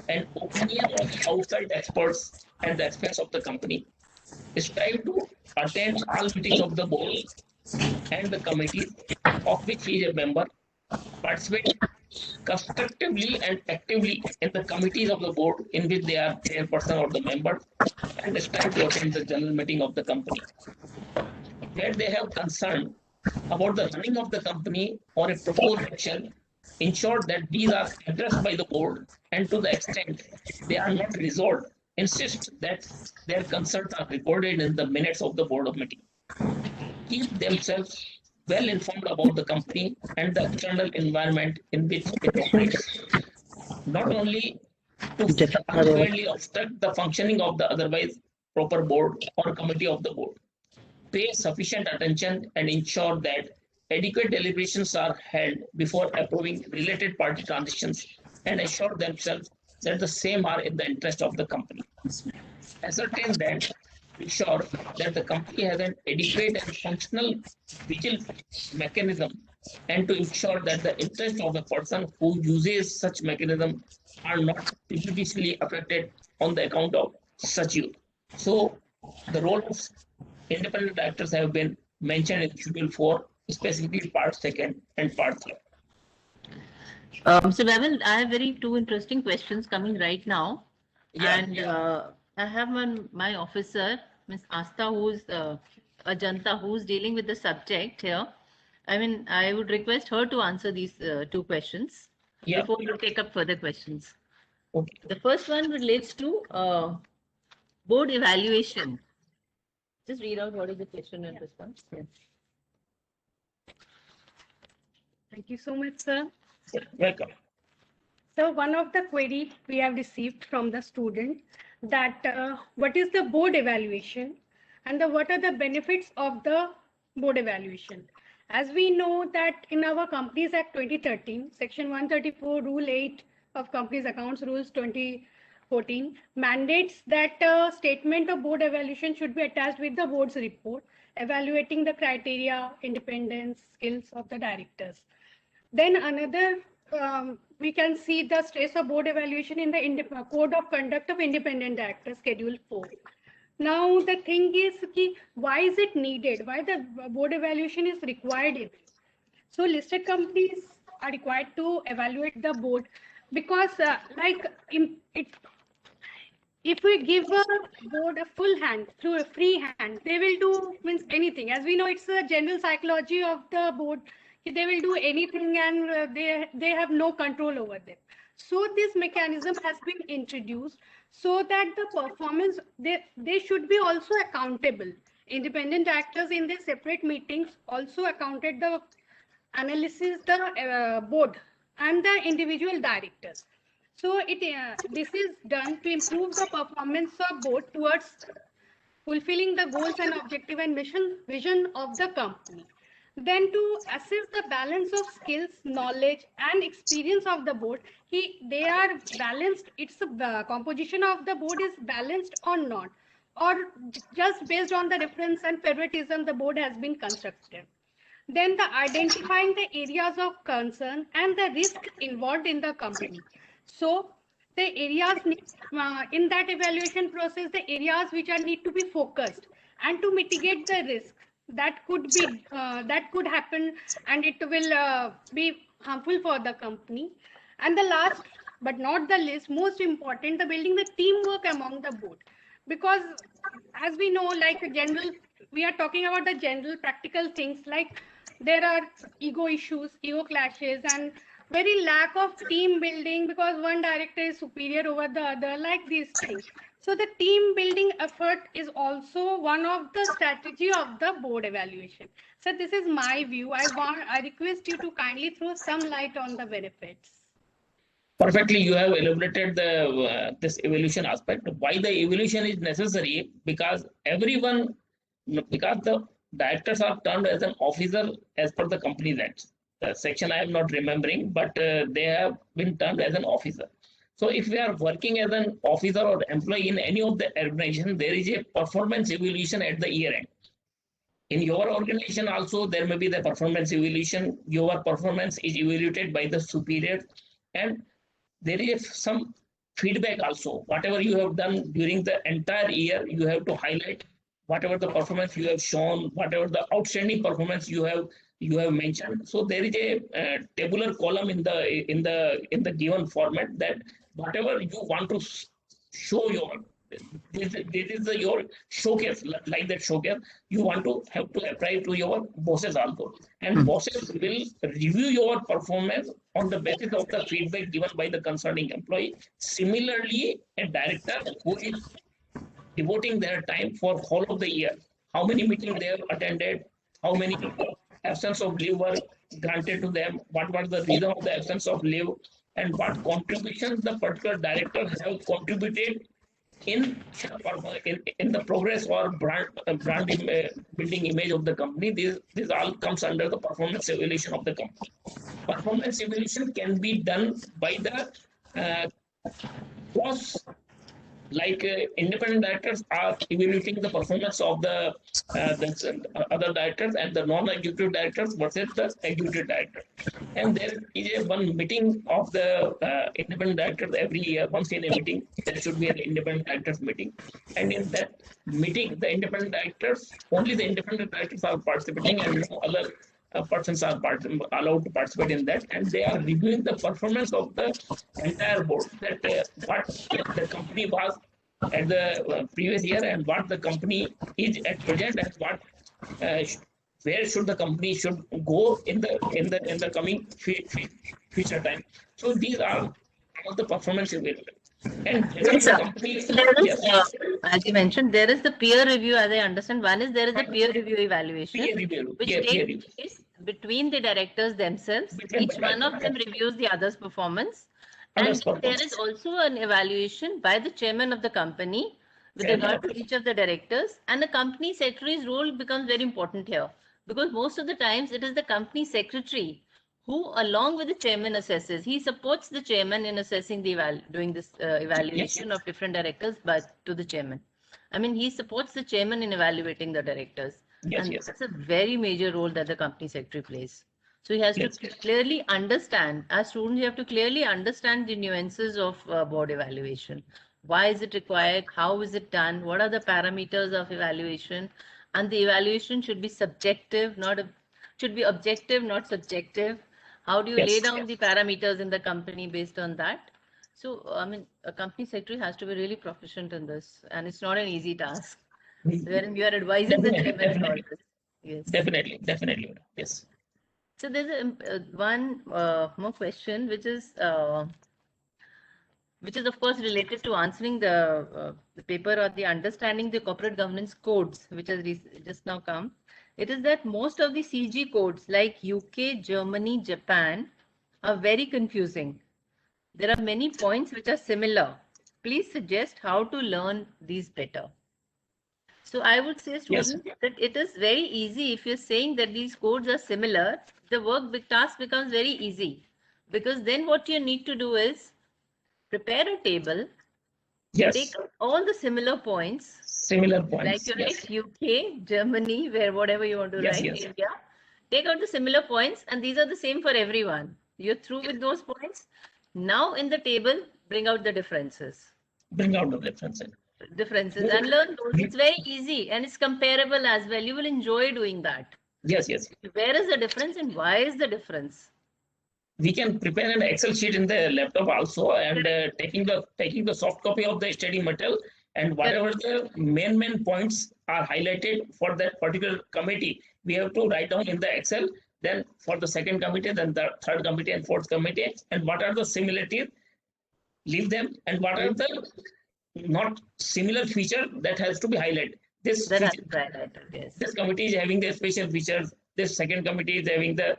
and opinion of outside experts at the expense of the company. Strive to attend all meetings of the board and the committees of which he is a member, participate constructively and actively in the committees of the board in which they are chairperson or the member, and strive to attend the general meeting of the company. Where they have concern about the running of the company or a proposed action, ensure that these are addressed by the board, and to the extent they are not resolved, insist that their concerns are recorded in the minutes of the board of meeting. Keep themselves well informed about the company and the external environment in which it operates, not only to unfairly obstruct the functioning of the otherwise proper board or committee of the board. Pay sufficient attention and ensure that adequate deliberations are held before approving related party transactions, and assure themselves that the same are in the interest of the company. Ascertain that, ensure that the company has an adequate and functional vigilance mechanism, and to ensure that the interest of a person who uses such mechanism are not prejudicially affected on the account of such use. So the role of independent directors have been mentioned in Schedule 4, specifically Part 2nd and Part 3rd. So Naval, I have two interesting questions coming right now. I have my officer, Ms. Asta, who's Ajanta, who's dealing with the subject here. I would request her to answer these two questions before you take up further questions. Okay. The first one relates to board evaluation. Just read out what is the question and response. Yes. Thank you so much, sir. Welcome. So one of the queries we have received from the student that what is the board evaluation and what are the benefits of the board evaluation. As we know that in our Companies Act 2013, Section 134, Rule 8 of Companies Accounts Rules 2014 mandates that a statement of board evaluation should be attached with the board's report, evaluating the criteria, independence, skills of the directors. Then another, we can see the stress of board evaluation in the Code of Conduct of Independent Directors, Schedule 4. Now the thing is, why is it needed? Why the board evaluation is required? So listed companies are required to evaluate the board because if we give a board a full hand, through a free hand, they will do anything. As we know, it's the general psychology of the board. They will do anything and they have no control over them. So this mechanism has been introduced so that the performance, they should be also accountable. Independent actors in their separate meetings also accounted the analysis, the board and the individual directors. So this is done to improve the performance of board towards fulfilling the goals and objective and vision of the company. Then to assess the balance of skills, knowledge and experience of the board, they are balanced. It's the composition of the board is balanced or not, or just based on the reference and favoritism the board has been constructed. then the identifying the areas of concern and the risk involved in the company. So the areas in that evaluation process, the areas which are need to be focused and to mitigate the risk that could be that could happen, and it will be harmful for the company. And the last but not the least, most important, the building the teamwork among the board, because as we know, like a general, we are talking about the general practical things, like there are ego issues, ego clashes, and very lack of team building because one director is superior over the other, like these things. So the team building effort is also one of the strategy of the board evaluation. So this is my view. I request you to kindly throw some light on the benefits. Perfectly, you have elaborated the this evaluation aspect. Why the evaluation is necessary? Because everyone, because the directors are termed as an officer as per the Companies Act. The section I am not remembering, but they have been termed as an officer. So if we are working as an officer or employee in any of the organization, there is a performance evaluation at the year end. In your organization also, there may be the performance evaluation. Your performance is evaluated by the superior, and there is some feedback also. Whatever you have done during the entire year, you have to highlight whatever the performance you have shown, whatever the outstanding performance you have mentioned. So there is a tabular column in the given format, that whatever you want to show this is your showcase, like that showcase you want to have to apply to your bosses also, and bosses will review your performance on the basis of the feedback given by the concerning employee. Similarly, a director who is devoting their time for whole of the year, how many meetings they have attended, how many absence of leave were granted to them, what was the reason of the absence of leave, and what contributions the particular director have contributed in the progress or brand building image of the company. This all comes under the performance evaluation of the company. Performance evaluation can be done by the boss, like independent directors are evaluating the performance of the other directors and the non-executive directors versus the executive director. And there is a one meeting of the independent directors every year. Once in a meeting, there should be an independent directors meeting. And in that meeting, the independent directors, only the independent directors are participating, and no other persons are allowed to participate in that, and they are reviewing the performance of the entire board, that what the company was at the previous year and what the company is at present, and what where should the company should go in the coming future time. So these are all the performance evaluation. And Yes, sir. company, There is, yes, as you mentioned, there is the peer review, as I understand. One is there is a peer review evaluation, peer review, which peer takes review. place between the directors themselves. Between Each the one of them directors. reviews the other's performance. Others' And there performance. is also an evaluation by the chairman of the company with regard to each of the directors. And the company secretary's role becomes very important here, because most of the times it is the company secretary who, along with the chairman, assesses. He supports the chairman in assessing the doing this evaluation of different directors, but to the chairman. I mean, he supports the chairman in evaluating the directors. Yes, And yes. that's a very major role that the company secretary plays. So he has Yes, to yes. clearly understand, as students, you have to clearly understand the nuances of board evaluation. Why is it required? How is it done? What are the parameters of evaluation? And the evaluation should be subjective, should be objective, not subjective. How do you lay Yes. down the parameters in the company based on that? So, I mean, a company secretary has to be really proficient in this, and it's not an easy task, wherein you are advising the Definitely, chairman and all definitely. this. Yes. Definitely. Yes. So there's one more question, which is of course related to answering the paper or the understanding the corporate governance codes, which has just now come. It is that most of the CG codes like UK, Germany, Japan are very confusing. There are many points which are similar. Please suggest how to learn these better. So I would say, students, that it is very easy. If you're saying that these codes are similar, the task becomes very easy, because then what you need to do is prepare a table, Yes. take all the similar points, Similar like points. you Yes. write UK, Germany, where whatever you want to Yes, write, yes. India, Take out the similar points, and these are the same for everyone. You're through with those points. Now in the table, bring out the differences. Bring out the differences. And learn those. It's very easy and it's comparable as well. You will enjoy doing that. Yes, yes. Where is the difference and why is the difference? We can prepare an Excel sheet in the laptop also, and taking the soft copy of the study material, and whatever the main points are highlighted for that particular committee, we have to write down in the Excel. Then for the second committee, then the third committee and fourth committee, and what are the similarities, leave them, and what are the not similar feature that has to be highlighted. This committee is having the special features. This second committee is having the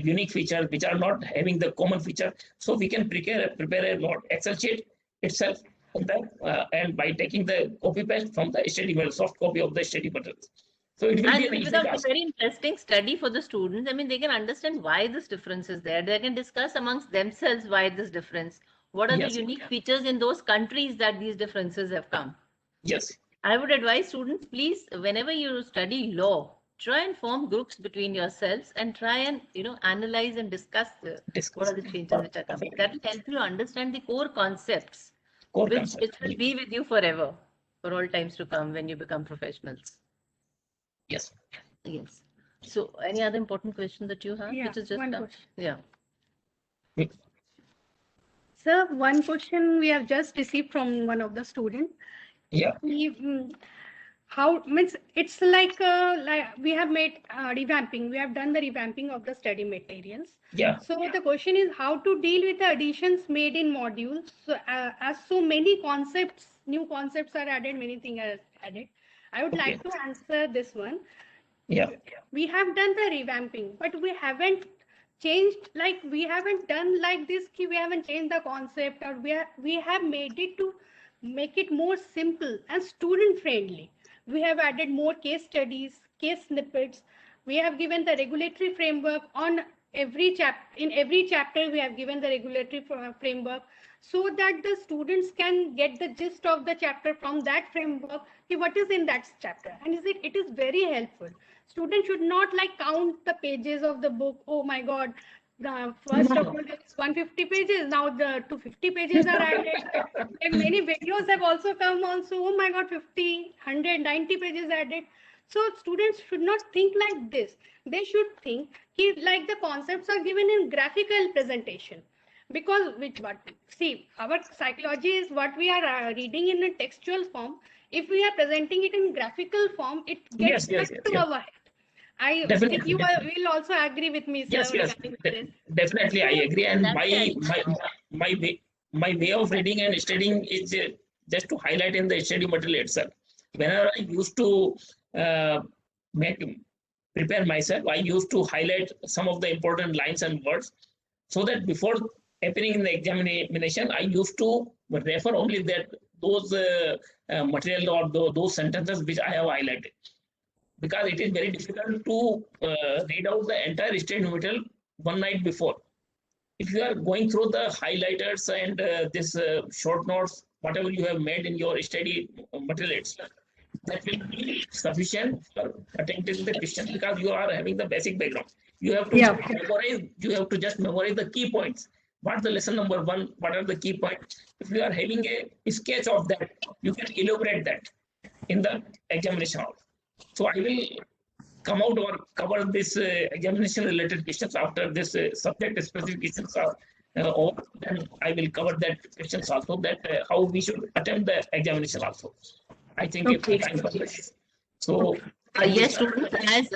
unique features which are not having the common feature. So we can prepare a Excel sheet itself, and by taking the copy paste from the study material, soft copy of the study material. So it will be an easy task. A very interesting study for the students. I mean, they can understand why this difference is there. They can discuss amongst themselves why this difference. What are the unique features in those countries that these differences have come? Yes. I would advise students, please, whenever you study law, try and form groups between yourselves and try and analyze and discuss what are the changes which are coming. That will help you understand the core concepts, which will be with you forever, for all times to come when you become professionals. Yes. Yes. So, any other important question that you have? Yeah, which is just one question. Yeah. Sir, one question we have just received from one of the students. Yeah. How means it's like we have made revamping. We have done the revamping of the study materials. Yeah. So the question is how to deal with the additions made in modules. So, as so many concepts, new concepts are added, many things are added. I would like to answer this one. Yeah. We have done the revamping, but we haven't changed, like we haven't done like this, we haven't changed the concept, or we have made it to make it more simple and student friendly. We have added more case studies, case snippets. We have given the regulatory framework on every in every chapter. We have given the regulatory framework so that the students can get the gist of the chapter from that framework. What is in that chapter, and it is very helpful. Students should not count the pages of the book. Oh my God, first of all, it's 150 pages. Now the 250 pages are added. And many videos have also come also. Oh my God, 50, 190 pages added. So students should not think like this. They should think like the concepts are given in graphical presentation. Because our psychology is what we are reading in a textual form. If we are presenting it in graphical form, it gets stuck to our head. I think you will also agree with me, sir. Yes. Definitely, I agree. And my way of reading and studying is just to highlight in the study material itself. Whenever I used to prepare myself, I used to highlight some of the important lines and words, so that before appearing in the examination, I used to refer only those material or those sentences which I have highlighted. Because it is very difficult to read out the entire study material one night before. If you are going through the highlighters and this short notes, whatever you have made in your study materials, that will be sufficient for attempting the question, because you are having the basic background. You have to memorize. You have to just memorize the key points. What's the lesson number 1? What are the key points? If you are having a sketch of that, you can elaborate that in the examination hall. So I will come out or cover this examination related questions after this subject specific questions are over. Then I will cover that questions also, that how we should attempt the examination also. I think it's time for this. So yes, students, as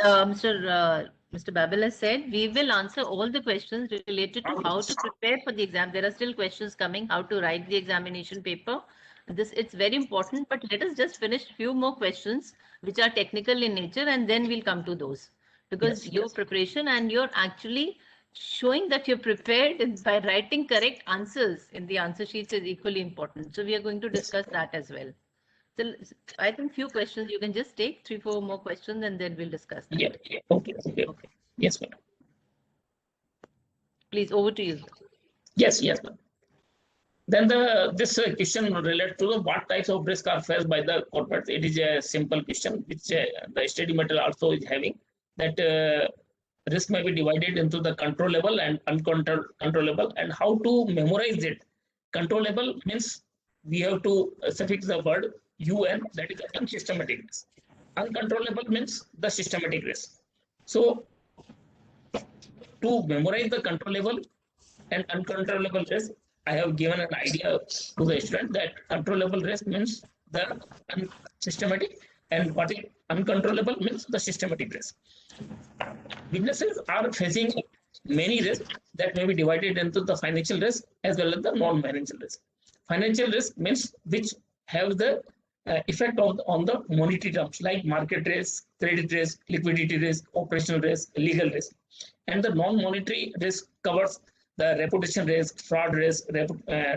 Mr. Babel has said, we will answer all the questions related to how to prepare for the exam. There are still questions coming, how to write the examination paper. It's very important, but let us just finish few more questions which are technical in nature, and then we'll come to those, because your preparation and you're actually showing that you're prepared by writing correct answers in the answer sheets is equally important. So we are going to discuss that as well. So I think few questions you can just take 3-4 more questions, and then we'll discuss that. Yeah. Okay. Yes, ma'am. Please, over to you. Yes, ma'am. Then this question relates to what types of risk are faced by the corporates. It is a simple question which the study material also is having, that risk may be divided into the controllable and uncontrollable, and how to memorize it. Controllable means we have to suffix the word UN, that is the unsystematic risk. Uncontrollable means the systematic risk. So to memorize the controllable and uncontrollable risk, I have given an idea to the student that controllable risk means the systematic, and what is uncontrollable means the systematic risk. Businesses are facing many risks that may be divided into the financial risk as well as the non-financial risk. Financial risk means which have the effect on the monetary terms like market risk, credit risk, liquidity risk, operational risk, legal risk. And the non-monetary risk covers the reputation risk, fraud risk,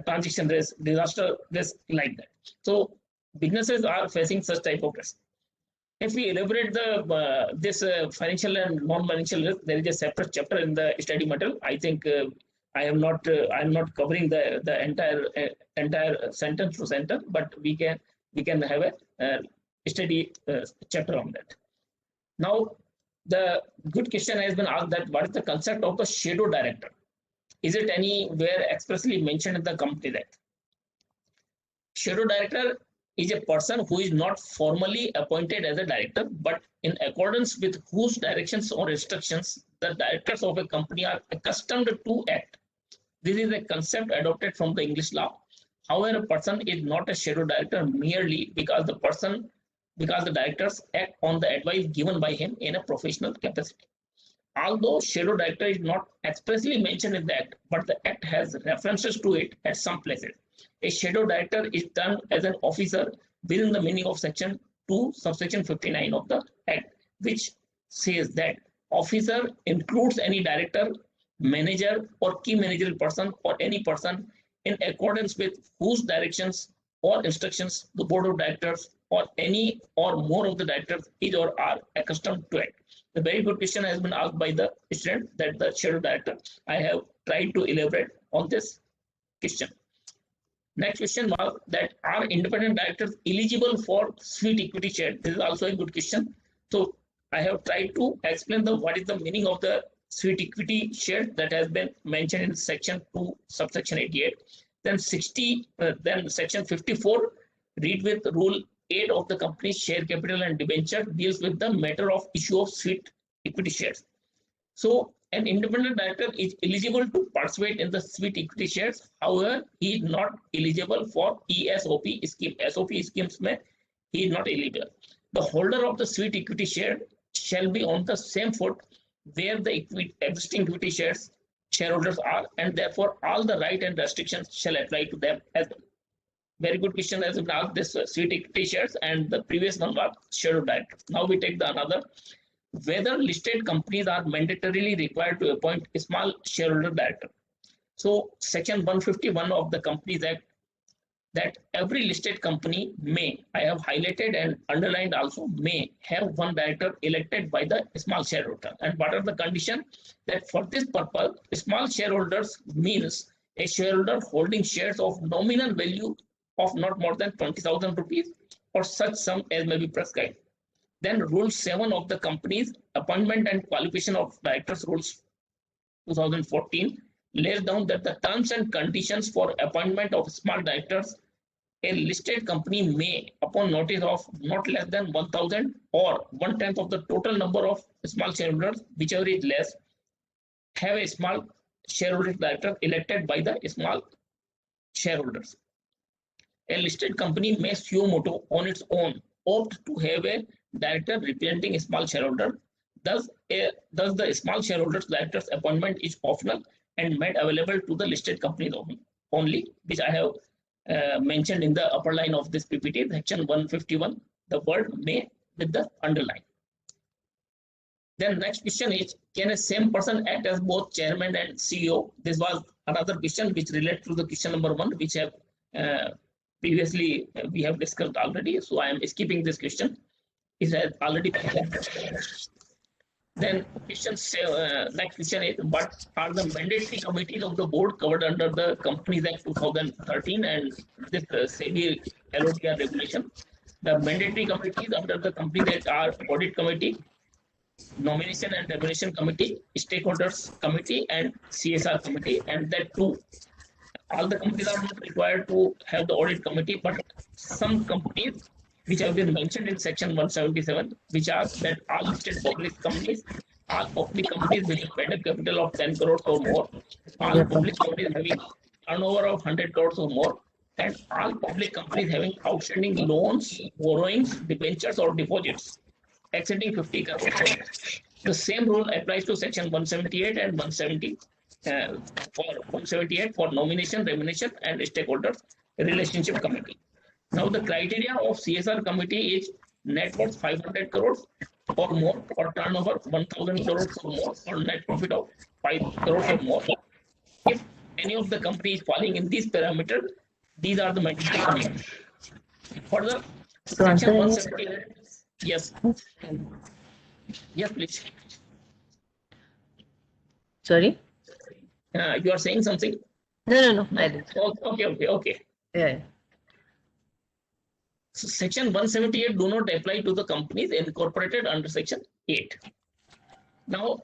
transaction risk, disaster risk, like that. So businesses are facing such type of risk. If we elaborate the this financial and non-financial risk, there is a separate chapter in the study material. I think I am not covering the entire sentence to sentence, but we can have a study chapter on that. Now, the good question has been asked that what is the concept of the shadow director? Is it anywhere expressly mentioned in the Companies Act? Shadow director is a person who is not formally appointed as a director, but in accordance with whose directions or instructions the directors of a company are accustomed to act. This is a concept adopted from the English law. However, a person is not a shadow director merely because the directors act on the advice given by him in a professional capacity. Although shadow director is not expressly mentioned in the Act, but the Act has references to it at some places. A shadow director is termed as an officer within the meaning of section 2, subsection 59 of the Act, which says that officer includes any director, manager, or key managerial person, or any person in accordance with whose directions or instructions the board of directors or any or more of the directors is or are accustomed to act. The very good question has been asked by the student, that the shadow director. I have tried to elaborate on this question. Next question was that are independent directors eligible for sweet equity share? This is also a good question. So I have tried to explain what is the meaning of the sweet equity share that has been mentioned in section 2, subsection 88. Then section 54, read with rule 8 of the company's share capital and debenture, deals with the matter of issue of sweet equity shares. So an independent director is eligible to participate in the sweet equity shares. However, he is not eligible for ESOP scheme. SOP schemes he is not eligible. The holder of the sweet equity share shall be on the same foot where the existing equity shareholders are, and therefore all the right and restrictions shall apply to them as well. Very good question as been asked, this sweet equity shares, and the previous one was shadow directors. Now we take the another. Whether listed companies are mandatorily required to appoint a small shareholder director. So section 151 of the Companies Act, that every listed company may, I have highlighted and underlined also, may have one director elected by the small shareholder. And what are the conditions? That for this purpose, small shareholders means a shareholder holding shares of nominal value of not more than 20,000 rupees or such sum as may be prescribed. Then Rule 7 of the Companies Appointment and Qualification of Directors Rules 2014 lays down that the terms and conditions for appointment of small directors, a listed company may, upon notice of not less than 1,000 or 1/10 of the total number of small shareholders, whichever is less, have a small shareholder director elected by the small shareholders. A listed company may suo motu on its own opt to have a director representing a small shareholder. Thus the small shareholders director's appointment is optional and made available to the listed companies only, which I have mentioned in the upper line of this PPT, section 151, the word may with the underline. Then next question is, can a same person act as both chairman and CEO? This was another question which relates to the question number 1, which have previously we have discussed already. So I am skipping this question. It has already been. Then next question is, what are the mandatory committees of the board covered under the Companies Act 2013 and this SEBI LODR regulation? The mandatory committees under the Companies Act are Audit Committee, Nomination and Remuneration Committee, Stakeholders Committee, and CSR Committee, and that too, all the companies are not required to have the audit committee, but some companies which have been mentioned in section 177, which are that all listed public companies, all public companies with a paid capital of 10 crores or more, all public companies having turnover of 100 crores or more, and all public companies having outstanding loans, borrowings, debentures, or deposits exceeding 50 crores. The same rule applies to section 178 and 170 for 178 for nomination, remuneration, and stakeholders relationship committee. Now the criteria of CSR committee is net worth 500 crores or more, or turnover 1000 crores or more, or net profit of 5 crores or more. If any of the company is falling in these parameters, these are the mandatory committees. Further, section 178. Yes. Yes, please. Sorry? You are saying something? No. I didn't. Okay. Yeah. So section 178 do not apply to the companies incorporated under section 8. Now,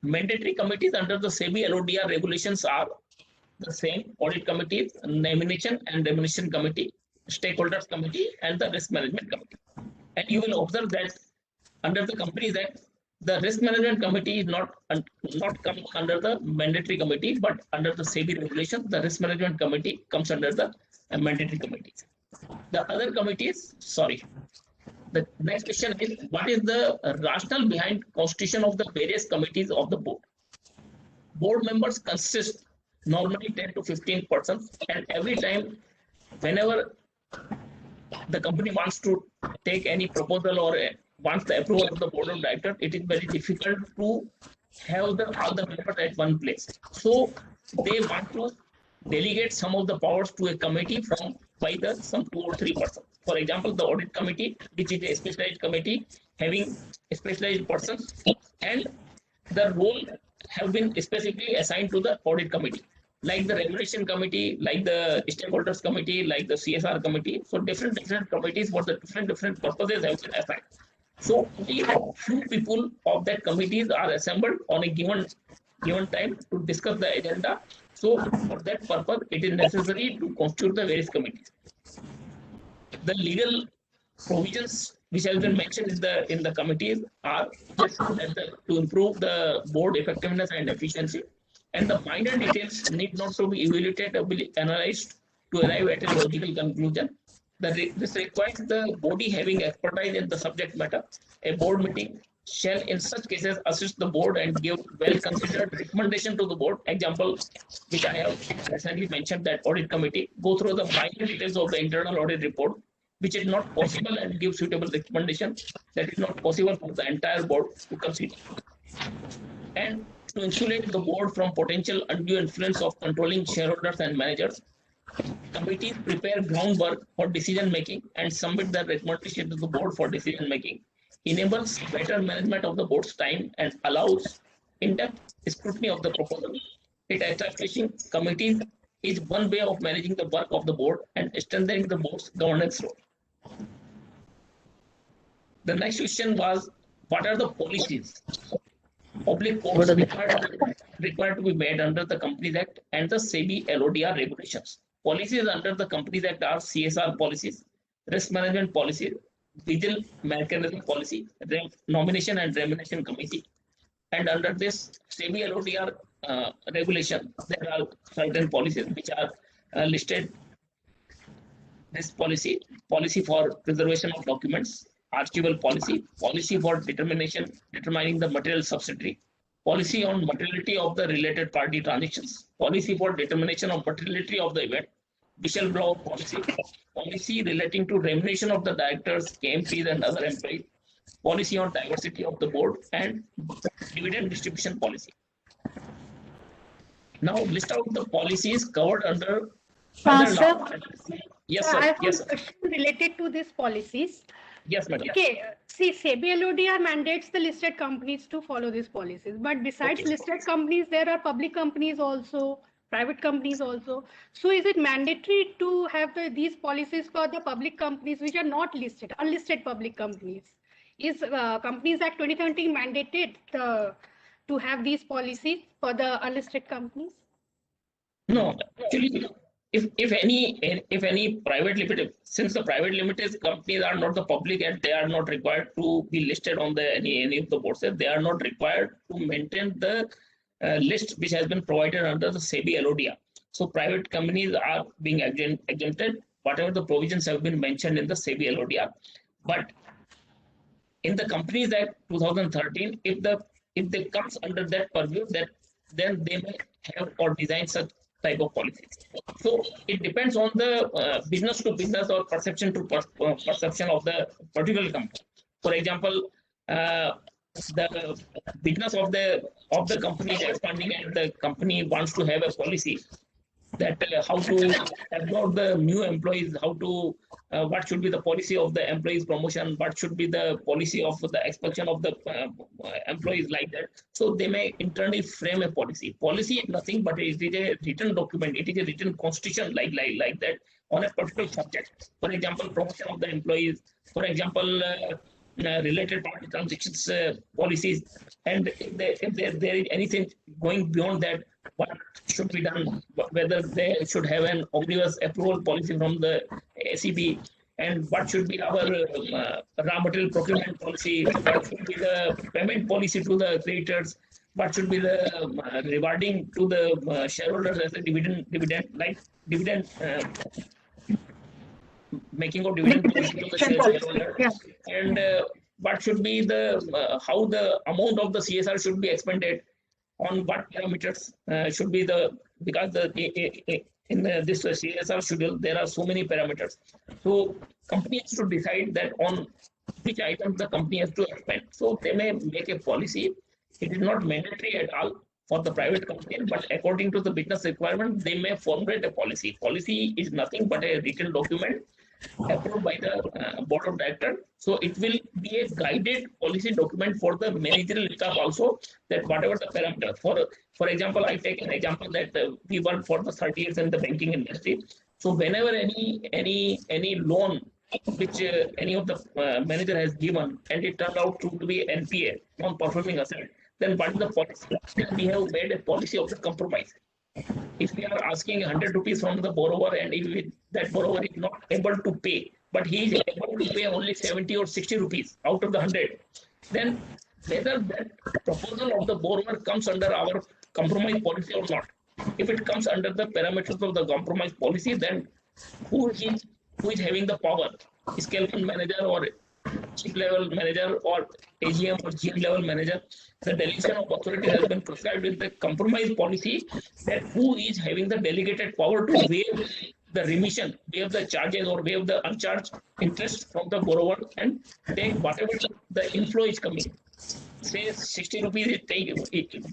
mandatory committees under the SEBI LODR regulations are the same: audit committees, nomination and remuneration committee, stakeholders committee, and the risk management committee. And you will observe that under the Companies Act, the risk management committee is not come under the mandatory committee, but under the SEBI regulation, the risk management committee comes under the mandatory committees. The other committees, sorry. The next question is, what is the rationale behind constitution of the various committees of the board? Board members consist normally 10 to 15%, and every time, whenever the company wants to take any proposal or wants the approval of the board of directors, it is very difficult to have all the members at one place. So they want to delegate some of the powers to a committee by some 2 or 3%. For example, the audit committee, which is a specialized committee having specialized persons, and the role have been specifically assigned to the audit committee, like the remuneration committee, like the stakeholders committee, like the CSR committee. So different committees for the different purposes have been assigned. So only few people of that committees are assembled on a given time to discuss the agenda. So for that purpose, it is necessary to constitute the various committees. The legal provisions which have been mentioned in the committees are just to improve the board effectiveness and efficiency, and the minor details need not to be evaluated or be analyzed to arrive at a logical conclusion. This requires the body having expertise in the subject matter. A board meeting shall in such cases assist the board and give well-considered recommendation to the board. Example, which I have recently mentioned, that audit committee go through the minor details of the internal audit report, which is not possible, and give suitable recommendation that is not possible for the entire board to consider. And to insulate the board from potential undue influence of controlling shareholders and managers, committees prepare groundwork for decision making and submit their recommendation to the board for decision making, enables better management of the board's time, and allows in-depth scrutiny of the proposal. It establishing committees is one way of managing the work of the board and strengthening the board's governance role. The next question was, what are the policies public courts required to be made under the Companies Act and the SEBI LODR regulations? Policies under the Companies Act are CSR policies, risk management policies, vigil mechanism policy, nomination and remuneration committee. And under this SEBI LODR regulation, there are certain policies which are listed. This policy for preservation of documents, archival policy, policy for determining the material subsidiary, policy on materiality of the related party transactions, policy for determination of materiality of the event, whistleblower policy, policy relating to remuneration of the directors, KMPs, and other employees, policy on diversity of the board, and dividend distribution policy. Now list out the policies covered under other law. Yes, sir. I have Yes, a question related to these policies. yes, madam. Okay, see, SEBI LODR mandates the listed companies to follow these policies. But besides Okay. listed companies, there are public companies also, private companies also. So is it mandatory to have these policies for the public companies which are not listed, unlisted public companies? Is Companies Act 2017 mandated to have these policies for the unlisted companies? No, actually, if any private limited, since the private limited companies are not the public and they are not required to be listed on the any of the boards, they are not required to maintain the list which has been provided under the SEBI LODR. So private companies are being exempted, whatever the provisions have been mentioned in the SEBI LODR. But in the Companies Act 2013, if they comes under that purview, that then they may have or design such type of policies. So it depends on the business to business or perception to perception of the particular company. For example, the business of the company is expanding and the company wants to have a policy that how to absorb the new employees, how to what should be the policy of the employees promotion, what should be the policy of the expulsion of the employees, like that. So they may internally frame a policy. Policy is nothing but it is a written document, it is a written constitution, like that, on a particular subject. For example, promotion of the employees, for example, related party transactions policies, and if there is anything going beyond that, what should be done, whether they should have an omnibus approval policy from the SEB, and what should be our raw material procurement policy, what should be the payment policy to the creditors, what should be the rewarding to the shareholders as a dividend making of dividend policy to the shareholder, and what should be the how the amount of the CSR should be expended, on what parameters should be the, because in this CSR schedule there are so many parameters. So companies should decide that on which items the company has to expend. So they may make a policy. It is not mandatory at all for the private company, but according to the business requirement, they may formulate a policy. Policy is nothing but a written document approved by the board of directors. So it will be a guided policy document for the managerial staff also, that whatever the parameter. For example, I take an example that we work for the 30 years in the banking industry. So whenever any loan which any of the manager has given and it turned out to be NPA, non-performing asset, then what is the policy? We have made a policy of the compromise. If we are asking 100 rupees from the borrower, and if that borrower is not able to pay, but he is able to pay only 70 or 60 rupees out of the 100, then whether that proposal of the borrower comes under our compromise policy or not. If it comes under the parameters of the compromise policy, then who is having the power? Scale fund manager or chief level manager or AGM or GM level manager? The delegation of authority has been prescribed in the compromise policy, that who is having the delegated power to waive the remission, waive the charges or waive the uncharged interest from the borrower, and take whatever the inflow is coming. Say 60 rupees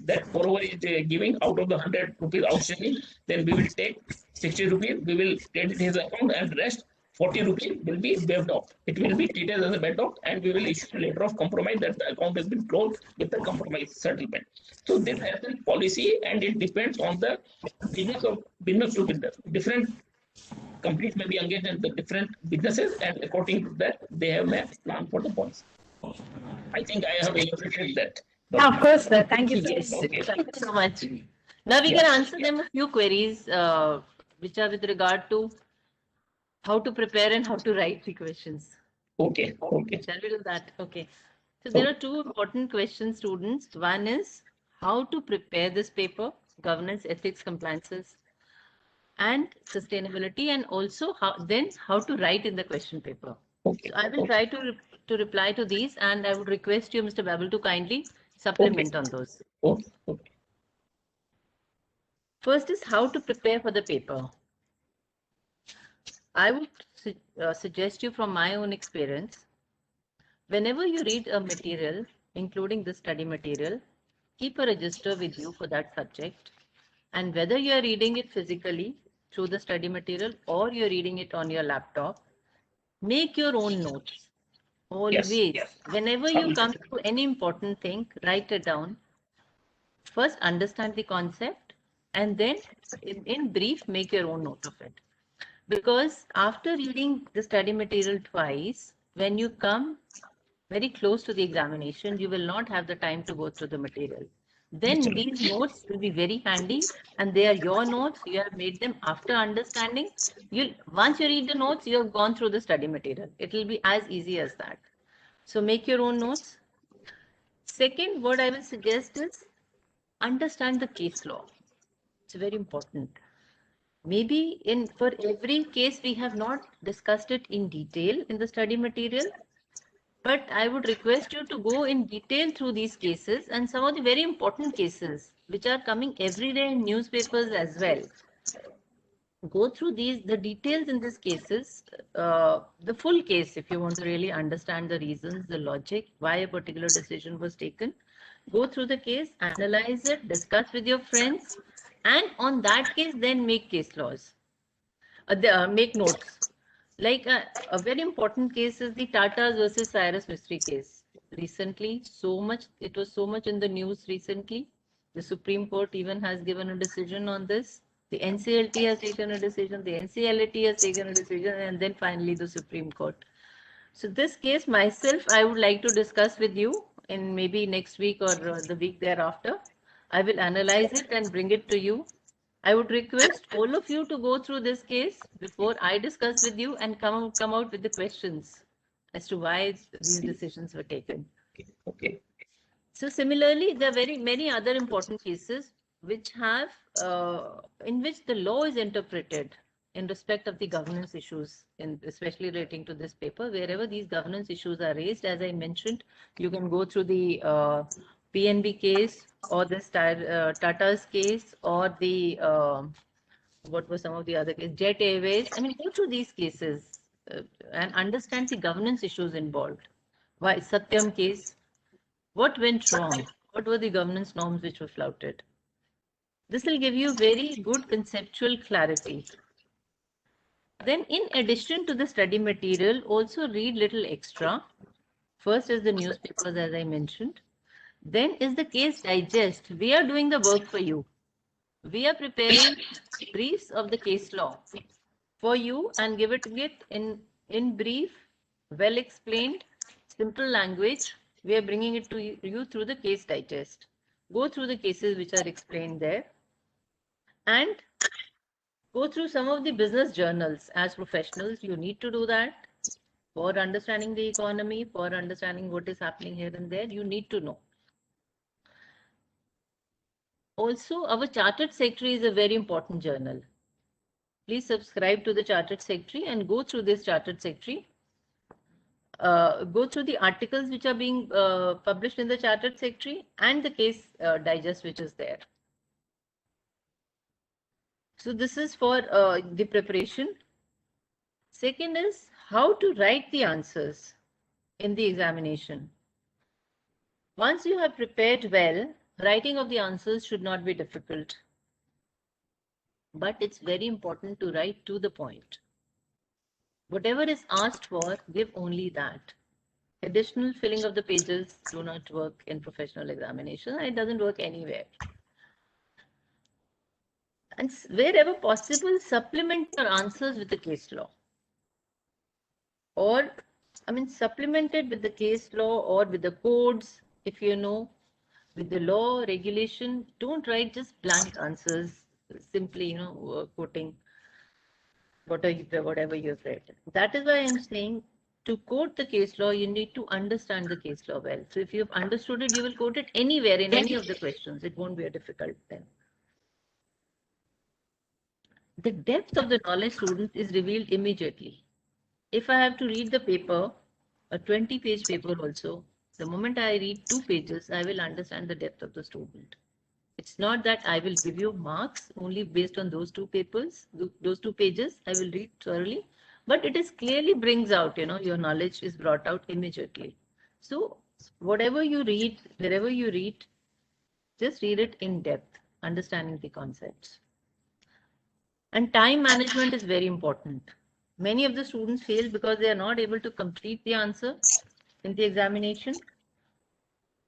that borrower is giving out of the 100 rupees outstanding, then we will take 60 rupees, we will credit his account, and rest 40 rupees will be waived off. It will be treated as a bad off, and we will issue a letter of compromise that the account has been closed with the compromise settlement. So this has been policy, and it depends on the business to business. Different companies may be engaged in the different businesses, and according to that, they have a plan for the policy. I think I have elaborated that. Of course, sir. Thank you, sir. Yes, Okay. thank you so much. Now we can answer them a few queries which are with regard to how to prepare and how to write the questions. Okay. Shall we do that? Okay. So there are two important questions, students. One is how to prepare this paper, governance, ethics, compliances, and sustainability, and also how to write in the question paper. Okay. So I will try to reply to these, and I would request you, Mr. Babel, to kindly supplement on those. Okay. First is how to prepare for the paper. I would suggest you from my own experience, whenever you read a material, including the study material, keep a register with you for that subject. And whether you are reading it physically through the study material or you're reading it on your laptop, make your own notes. Always, whenever you come to any important thing, write it down. First, understand the concept, and then in brief, make your own note of it. Because after reading the study material twice, when you come very close to the examination, you will not have the time to go through the material. Then these notes will be very handy, and they are your notes. You have made them after understanding. Once you read the notes, you have gone through the study material. It will be as easy as that. So make your own notes. Second, what I will suggest is understand the case law. It's very important. Maybe for every case, we have not discussed it in detail in the study material, but I would request you to go in detail through these cases and some of the very important cases which are coming every day in newspapers as well. Go through the details in these cases, the full case, if you want to really understand the reasons, the logic, why a particular decision was taken. Go through the case, analyze it, discuss with your friends, and on that case, then make case laws. Make notes. Like a very important case is the Tatas versus Cyrus Mistry case. Recently, it was so much in the news recently. The Supreme Court even has given a decision on this. The NCLT has taken a decision, the NCLAT has taken a decision, and then finally the Supreme Court. So this case myself, I would like to discuss with you in maybe next week or the week thereafter. I will analyze it and bring it to you. I would request all of you to go through this case before I discuss with you and come out with the questions as to why these decisions were taken. Okay. So similarly, there are very many other important cases which have in which the law is interpreted in respect of the governance issues, especially relating to this paper. Wherever these governance issues are raised, as I mentioned, you can go through the PNB case or this Tata's case or the what were some of the other cases, Jet Airways. I mean, go through these cases and understand the governance issues involved. Why Satyam case? What went wrong? What were the governance norms which were flouted? This will give you very good conceptual clarity. Then in addition to the study material, also read little extra. First is the newspapers, as I mentioned. Then is the case digest. We are doing the work for you. We are preparing briefs of the case law for you and give it in brief, well explained, simple language. We are bringing it to you through the case digest. Go through the cases which are explained there and go through some of the business journals. As professionals, you need to do that for understanding the economy, for understanding what is happening here and there. You need to know. Also, our Chartered Secretary is a very important journal. Please subscribe to the Chartered Secretary and go through this Chartered Secretary. Go through the articles which are being published in the Chartered Secretary and the case digest which is there. So this is for the preparation. Second is how to write the answers in the examination. Once you have prepared well, writing of the answers should not be difficult. But it's very important to write to the point. Whatever is asked for, give only that. Additional filling of the pages do not work in professional examination. It doesn't work anywhere. And wherever possible, supplement your answers with the case law. Or, supplement it with the case law or with the codes, if you know, with the law, regulation. Don't write just blank answers, simply, quoting whatever you've read. That is why I'm saying to quote the case law, you need to understand the case law well. So if you've understood it, you will quote it anywhere in any of the questions. It won't be a difficult then. The depth of the knowledge student is revealed immediately. If I have to read the paper, a 20-page paper also, the moment I read 2 pages, I will understand the depth of the student. It's not that I will give you marks only based on those 2 papers, those 2 pages. I will read thoroughly, but it is clearly brings out, your knowledge is brought out immediately. So whatever you read, wherever you read, just read it in depth, understanding the concepts. And time management is very important. Many of the students fail because they are not able to complete the answer in the examination.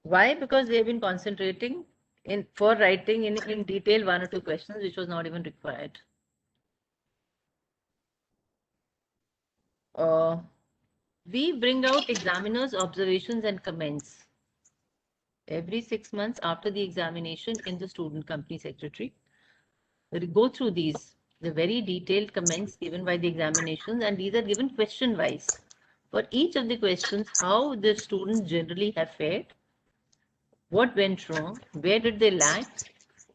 Why? Because they have been concentrating for writing in detail 1 or 2 questions, which was not even required. we bring out examiners' observations and comments every 6 months after the examination in the student company secretary. We go through these, the very detailed comments given by the examinations, and these are given question wise. For each of the questions, how the students generally have fared, what went wrong, where did they lack,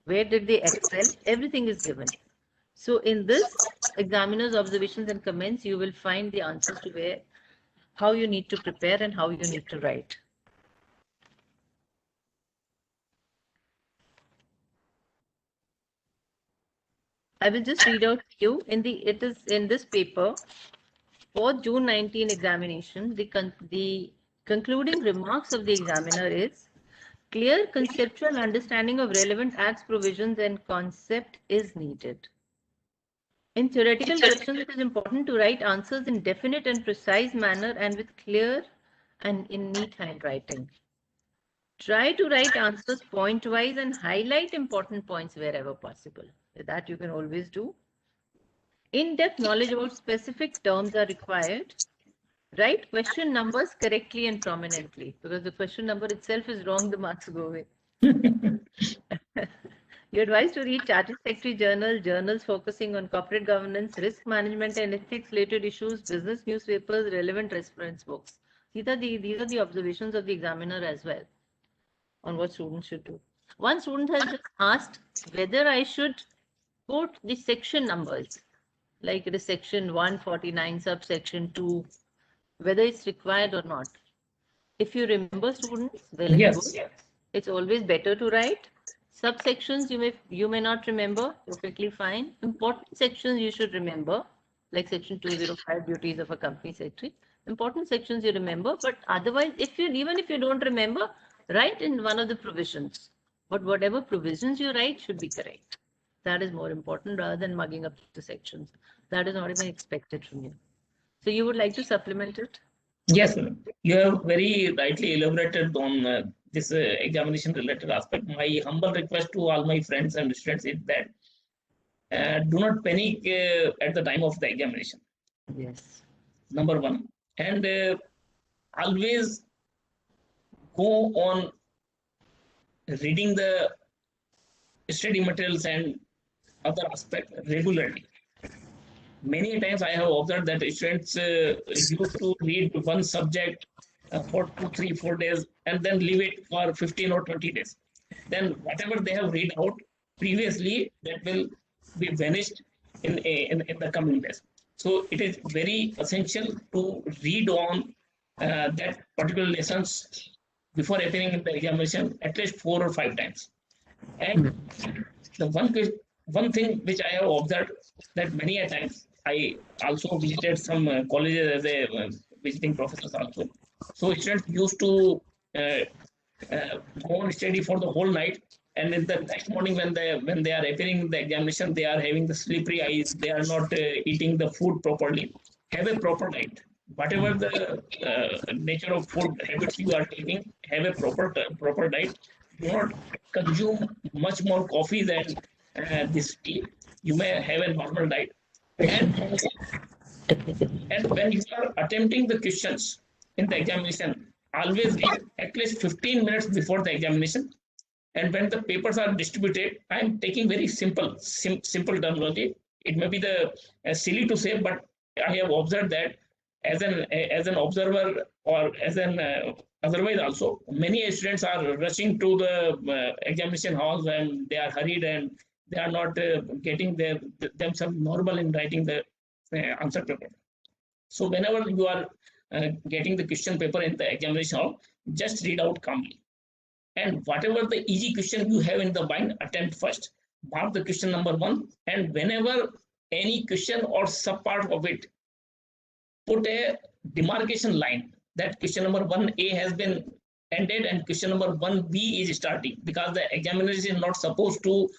where did they excel, everything is given. So in this examiner's observations and comments, you will find the answers to where, how you need to prepare and how you need to write. I will just read out to you it is in this paper for June 19 examination. The concluding remarks of the examiner is clear conceptual understanding of relevant acts, provisions, and concept is needed. In theoretical questions, it is important to write answers in definite and precise manner and with clear and in neat handwriting. Try to write answers point-wise and highlight important points wherever possible. That you can always do. In-depth knowledge about specific terms are required. Write question numbers correctly and prominently, because the question number itself is wrong, the marks go away. You're advised to read Chartered Secretary journals focusing on corporate governance, risk management and ethics related issues, business newspapers, relevant reference books. These are the observations of the examiner as well on what students should do. One student has just asked whether I should quote the section numbers, like it is section 149, subsection 2, whether it's required or not. If you remember, students, well, Yes. It's always better to write. Subsections you may not remember, perfectly fine. Important sections you should remember, like section 205, duties of a company secretary. Important sections you remember, but otherwise, even if you don't remember, write in one of the provisions. But whatever provisions you write should be correct. That is more important rather than mugging up the sections. That is not even expected from you. So you would like to supplement it? Yes, you have very rightly elaborated on this examination related aspect. My humble request to all my friends and students is that do not panic at the time of the examination. Yes. Number one, and always go on reading the study materials and other aspects regularly. Many times I have observed that students used to read one subject for 2, 3, 4 days and then leave it for 15 or 20 days. Then whatever they have read out previously, that will be vanished in the coming days. So it is very essential to read on that particular lessons before appearing in the examination at least 4 or 5 times. And the one thing which I have observed that many a times I also visited some colleges as a visiting professor also. So students used to go on study for the whole night, and in the next morning when they are appearing in the examination, they are having the slippery eyes. They are not eating the food properly. Have a proper diet. Whatever the nature of food habits you are taking, have a proper diet. Do not consume much more coffee than this tea. You may have a normal diet. And when you are attempting the questions in the examination, always read at least 15 minutes before the examination. And when the papers are distributed, I am taking very simple terminology. It may be silly to say, but I have observed that as an observer or as an otherwise also, many students are rushing to the examination halls and they are hurried and they are not getting themselves normal in writing the answer paper. So whenever you are getting the question paper in the examination hall, just read out calmly. And whatever the easy question you have in the mind, attempt first. Mark the question number 1, and whenever any question or subpart of it, put a demarcation line that question number 1A has been ended and question number 1B is starting, because the examiner is not supposed to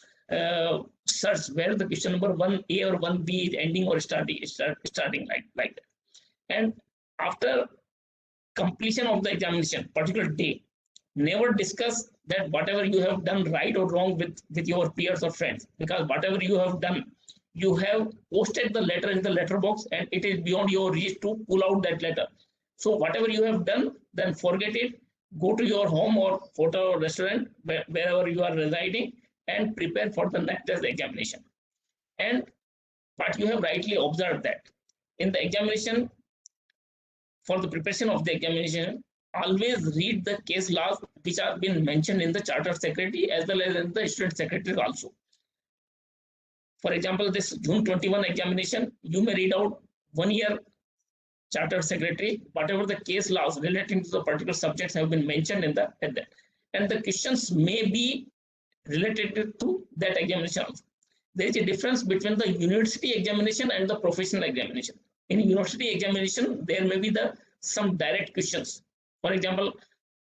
search where the question number 1A or 1B is ending or starting like that. And after completion of the examination, particular day, never discuss that whatever you have done right or wrong with your peers or friends, because whatever you have done, you have posted the letter in the letter box and it is beyond your reach to pull out that letter. So whatever you have done, then forget it. Go to your home or hotel or restaurant, wherever you are residing, and prepare for the next test examination. And but you have rightly observed that in the examination, for the preparation of the examination, always read the case laws which are been mentioned in the charter secretary as well as in the student secretary also. For example, this June 21 examination, you may read out 1 year charter secretary, whatever the case laws relating to the particular subjects have been mentioned in the at that. And the questions may be related to that examination also. There is a difference between the university examination and the professional examination. In university examination, there may be some direct questions. For example,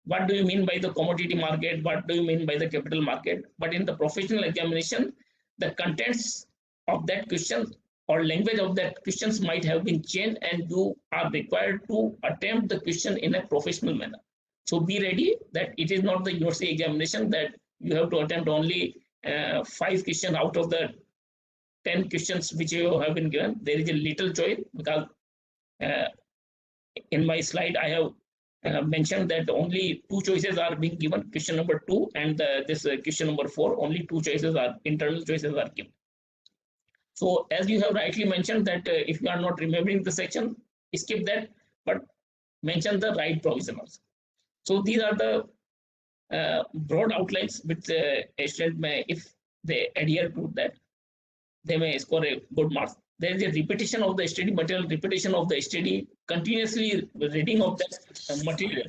what do you mean by the commodity market? What do you mean by the capital market? But in the professional examination, the contents of that question or language of that questions might have been changed, and you are required to attempt the question in a professional manner. So be ready that it is not the university examination that you have to attempt only 5 questions out of the 10 questions which you have been given. There is a little choice, because in my slide I have mentioned that only 2 choices are being given, question number 2 and this question number 4. Only 2 choices are internal choices are given. So as you have rightly mentioned that if you are not remembering the section, skip that, but mention the right provision also. So these are the broad outlines which a student may, if they adhere to that, they may score a good marks. There is a repetition of the study material, repetition of the study, continuously reading of that material.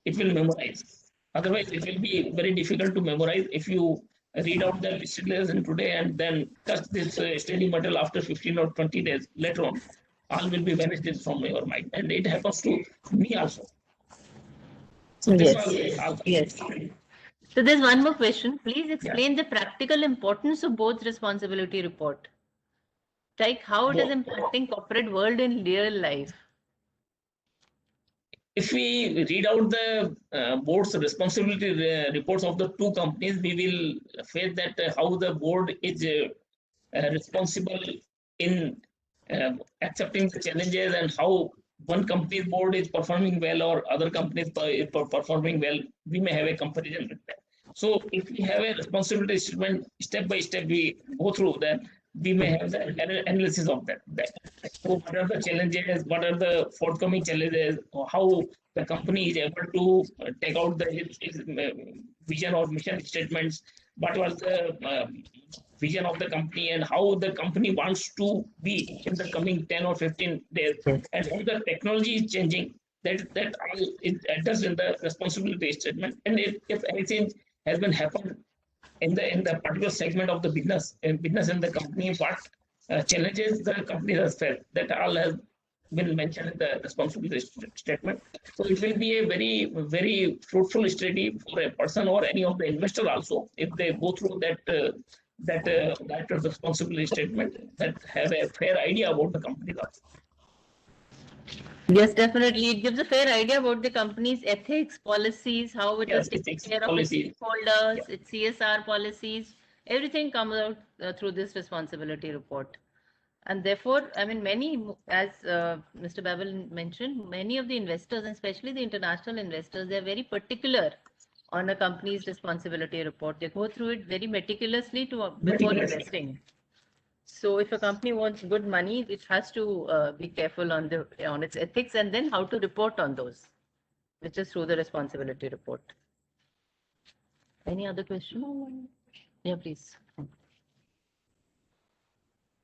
It will memorize. Otherwise, it will be very difficult to memorize if you read out the study lesson today and then touch this study material after 15 or 20 days later on. All will be vanished from your mind, and it happens to me also. So this was Yes. So there's one more question. Please explain the practical importance of both responsibility report. Like how it is impacting corporate world in real life. If we read out the board's responsibility reports of the 2 companies, we will face that how the board is responsible in accepting the challenges, and how one company's board is performing well or other companies performing well. We may have a comparison with that. So if we have a responsibility statement, step by step we go through that, we may have the analysis of that. So what are the challenges, what are the forthcoming challenges, or how the company is able to take out its vision or mission statements, what was the vision of the company, and how the company wants to be in the coming 10 or 15 days, and how the technology is changing. That all is addressed in the responsibility statement. And if anything has been happened in the particular segment of the business in the company, what challenges the company has faced, that all has been mentioned in the responsibility statement. So it will be a very, very fruitful study for a person or any of the investors also, if they go through that responsibility statement, that have a fair idea about the company also. Yes, definitely. It gives a fair idea about the company's ethics, policies, how it is taking care of its stakeholders, its CSR policies. Everything comes out through this responsibility report. And therefore, I mean, many, as Mr. Babel mentioned, many of the investors, and especially the international investors, they're very particular on a company's responsibility report. They go through it very meticulously before investing. So if a company wants good money, it has to be careful on its ethics, and then how to report on those, which is through the responsibility report. Any other question? Yeah, please.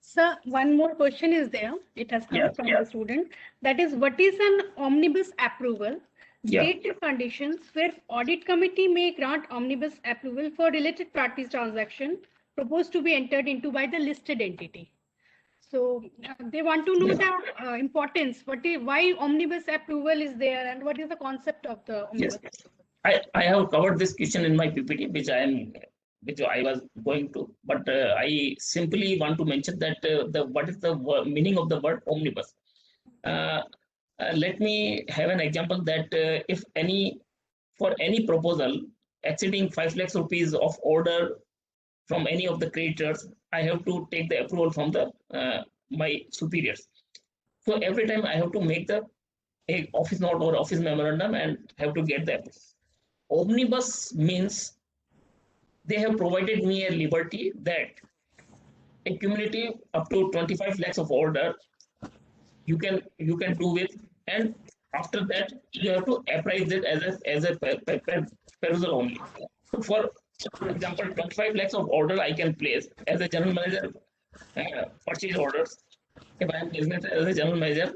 Sir, one more question is there. It has come from the student. That is, what is an omnibus approval? State the conditions where audit committee may grant omnibus approval for related parties transaction proposed to be entered into by the listed entity. So they want to know the importance. Why omnibus approval is there, and what is the concept of the omnibus? I have covered this question in my PPT, which I was going to, but I simply want to mention that what is the meaning of the word omnibus. Let me have an example that if for any proposal exceeding 5 lakhs rupees of order from any of the creditors, I have to take the approval from my superiors. So every time I have to make the a office note or office memorandum and have to get that. Omnibus means they have provided me a liberty that a cumulative up to 25 lakhs of order you can do with, and after that you have to apprise it as a perusal only. So for example, 25 lakhs of order I can place as a general manager, purchase orders. If I am designated as a general manager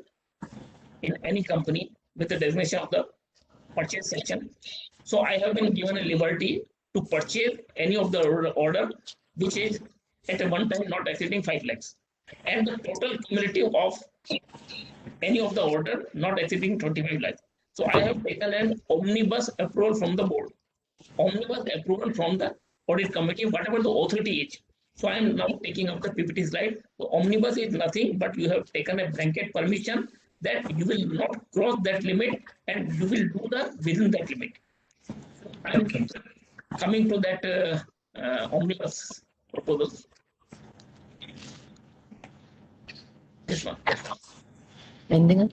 in any company with the designation of the purchase section, so I have been given a liberty to purchase any of the order which is at a one time not exceeding 5 lakhs, and the total cumulative of any of the order not exceeding 25 lakhs. So I have taken an omnibus approval from the board, omnibus approval from the audit committee, whatever the authority is. So I am now taking up the PPT slide. So omnibus is nothing but you have taken a blanket permission that you will not cross that limit and you will do the within that limit. I am coming to that omnibus proposal. This one. Anything else?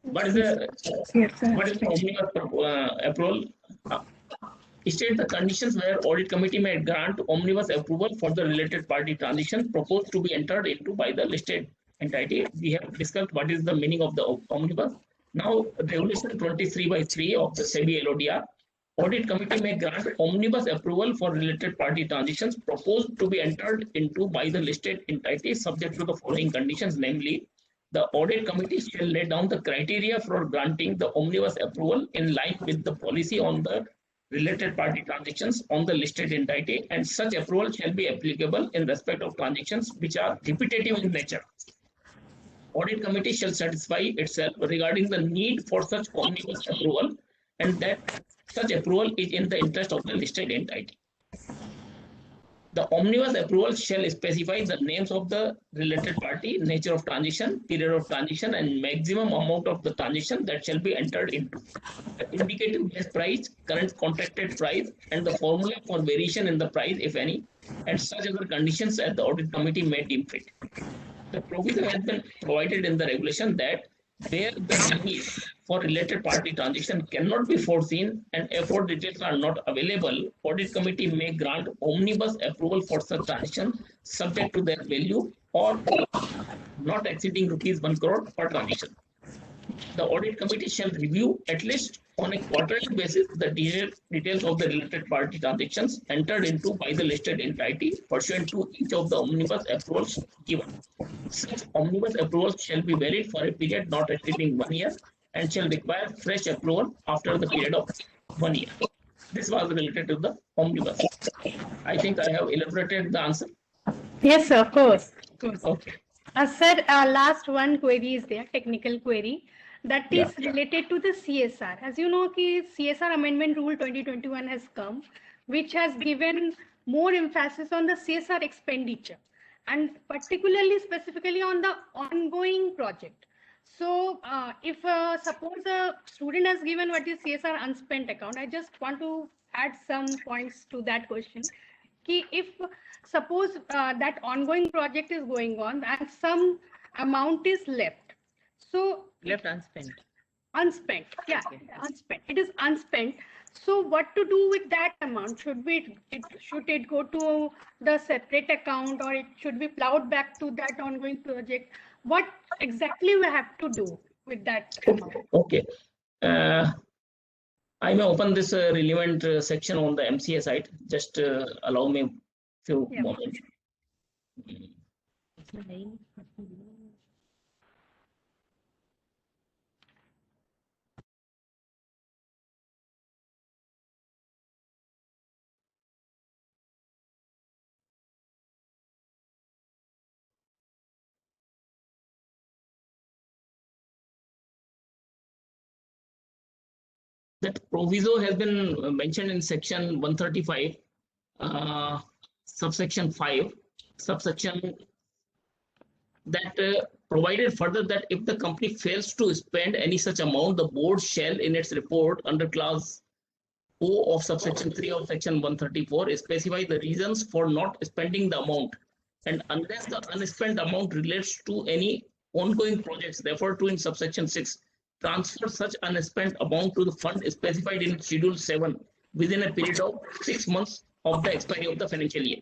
What is the omnibus approval? State the conditions where audit committee may grant omnibus approval for the related party transaction proposed to be entered into by the listed entity. We have discussed what is the meaning of the omnibus. Now, Regulation 23/3 of the SEBI LODR, audit committee may grant omnibus approval for related party transactions proposed to be entered into by the listed entity subject to the following conditions, namely, the audit committee shall lay down the criteria for granting the omnibus approval in line with the policy on the related party transactions on the listed entity, and such approval shall be applicable in respect of transactions which are repetitive in nature. Audit committee shall satisfy itself regarding the need for such omnibus approval and that such approval is in the interest of the listed entity. The omnibus approval shall specify the names of the related party, nature of transaction, period of transaction, and maximum amount of the transaction that shall be entered into, the indicative base price, current contracted price, and the formula for variation in the price, if any, and such other conditions as the audit committee may deem fit. The provision has been provided in the regulation that where the need for related party transaction cannot be foreseen and effort details are not available, audit committee may grant omnibus approval for such transaction subject to their value or not exceeding ₹1 crore per transaction. The audit committee shall review at least on a quarterly basis the details of the related party transactions entered into by the listed entity pursuant to each of the omnibus approvals given. Such omnibus approvals shall be valid for a period not exceeding 1 year and shall require fresh approval after the period of 1 year. This was related to the omnibus. I think I have elaborated the answer. Yes, sir, of course. Okay. Sir, last one query is there, technical query, that is related to the CSR. As you know, CSR Amendment Rule 2021 has come, which has given more emphasis on the CSR expenditure and particularly specifically on the ongoing project. So if suppose a student has given what is CSR unspent account, I just want to add some points to that question. If suppose that ongoing project is going on and some amount is left, so Left unspent. unspent, yeah, unspent, it is unspent. So what to do with that amount? Should it go to the separate account or it should be plowed back to that ongoing project? What exactly we have to do with that amount? Okay. I may open this relevant section on the MCA site. Just allow me a few moments. That proviso has been mentioned in section 135, subsection 5, subsection that provided further that if the company fails to spend any such amount, the board shall in its report under clause O of subsection 3 of section 134 specify the reasons for not spending the amount, and unless the unspent amount relates to any ongoing projects referred to in subsection 6, transfer such unspent amount to the fund specified in Schedule 7 within a period of 6 months of the expiry of the financial year.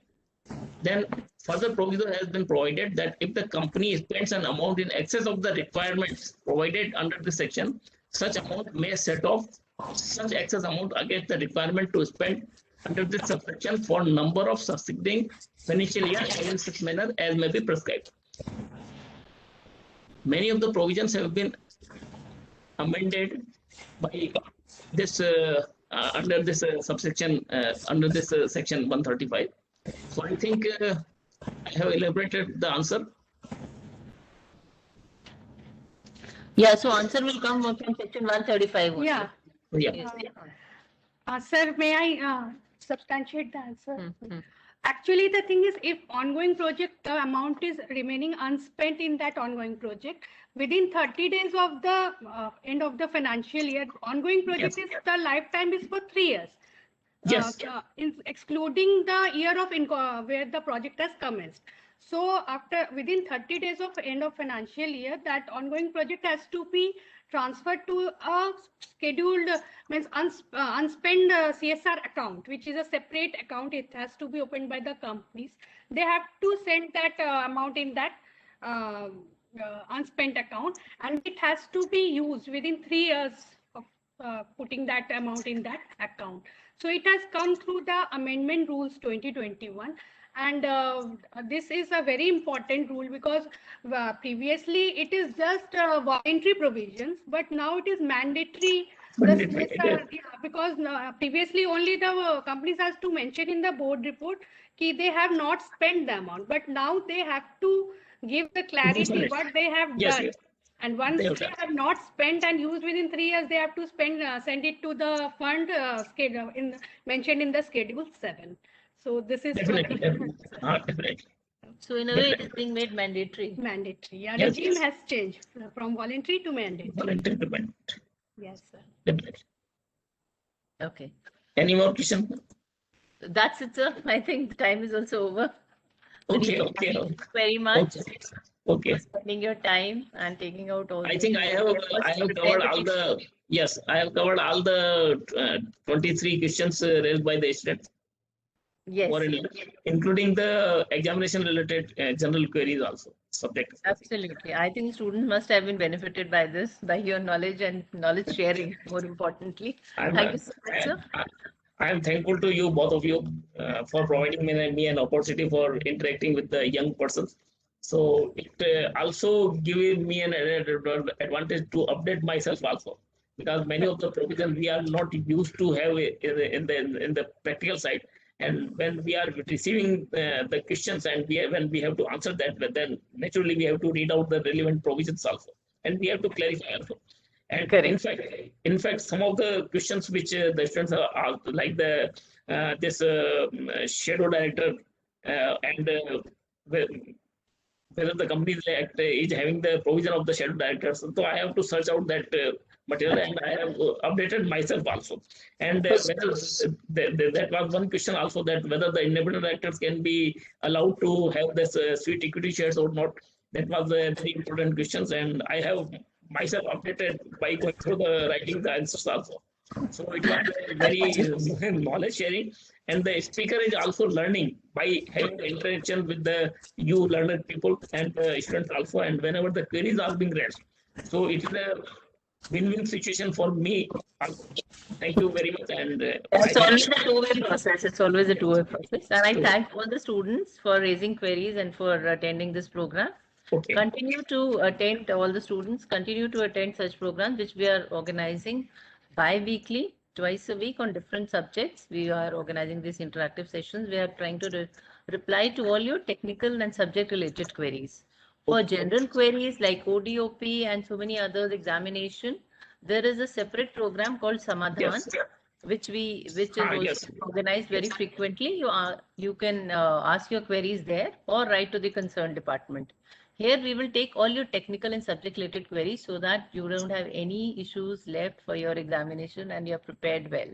Then further provision has been provided that if the company spends an amount in excess of the requirements provided under this section, such amount may set off such excess amount against the requirement to spend under this subsection for number of succeeding financial year in such manner as may be prescribed. Many of the provisions have been amended by this under this subsection under this section 135. So I think I have elaborated the answer. Yeah, so answer will come from section 135 only. Yeah. Yeah. Yes. Sir, may I substantiate the answer? Mhm. Actually, the thing is, if ongoing project, the amount is remaining unspent in that ongoing project, within 30 days of the end of the financial year, ongoing project Yes. is, the lifetime is for 3 years. Yes. Excluding the year of where the project has commenced. So after within 30 days of end of financial year, that ongoing project has to be transferred to a scheduled means unspent CSR account, which is a separate account. It has to be opened by the companies. They have to send that amount in that unspent account, and it has to be used within 3 years of putting that amount in that account. So it has come through the amendment rules 2021. And this is a very important rule because previously it is just voluntary provisions, but now it is mandatory. Mandatory, Yeah, because previously only the companies has to mention in the board report that they have not spent the amount, but now they have to give the clarity what they have Yes, done. yes. And once They they have have not spent and used within 3 years, they have to spend, send it to the fund schedule mentioned in the schedule 7. So this is Definitely. Definitely. So in a way, it is being made mandatory. mandatory. Yeah, Yes, regime yes. has changed from voluntary to mandatory. Voluntary payment. Yes, sir. Definitely. Okay. Any more question? That's it, sir. I think the time is also over. Okay, Really, okay. thank you very much Okay. Okay. for spending your time and taking out all. I think I have covered all the, yes, I have covered all the 23 questions raised by the students, Yes, including the examination related general queries also, subject. absolutely. I think students must have been benefited by this, by your knowledge and knowledge sharing, more importantly. Thank you so much, sir. I am thankful to you, both of you, for providing me an opportunity for interacting with the young persons. So it also gives me an advantage to update myself also, because many of the provisions we are not used to have in the practical side. And when we are receiving the questions and when we have to answer that, then naturally we have to read out the relevant provisions also, and we have to clarify also. And Correct. in fact, some of the questions which the students are asked, like the this shadow director and whether the company is having the provision of the shadow directors. So I have to search out that material, and I have updated myself also. And whether that was one question also, that whether the independent directors can be allowed to have this sweet equity shares or not. That was a very important questions, and I have myself updated by going through the writing the answers also. So it was very knowledge sharing, and the speaker is also learning by having the interaction with the you learned people and the students also, and whenever the queries are being raised. So it is a win-win situation for me. Thank you very much. And It's always a two-way process. It's always a two-way process. And I thank all the students for raising queries and for attending this program. okay. Continue to attend, all the students continue to attend such programs which we are organizing bi-weekly, twice a week on different subjects. We are organizing these interactive sessions. We are trying to reply to all your technical and subject related queries. For general queries like ODOP and so many others, examination, there is a separate program called Samadhan, Yes. which is also yes. organized very frequently. You can ask your queries there or write to the concerned department. Here we will take all your technical and subject related queries so that you don't have any issues left for your examination and you're prepared well.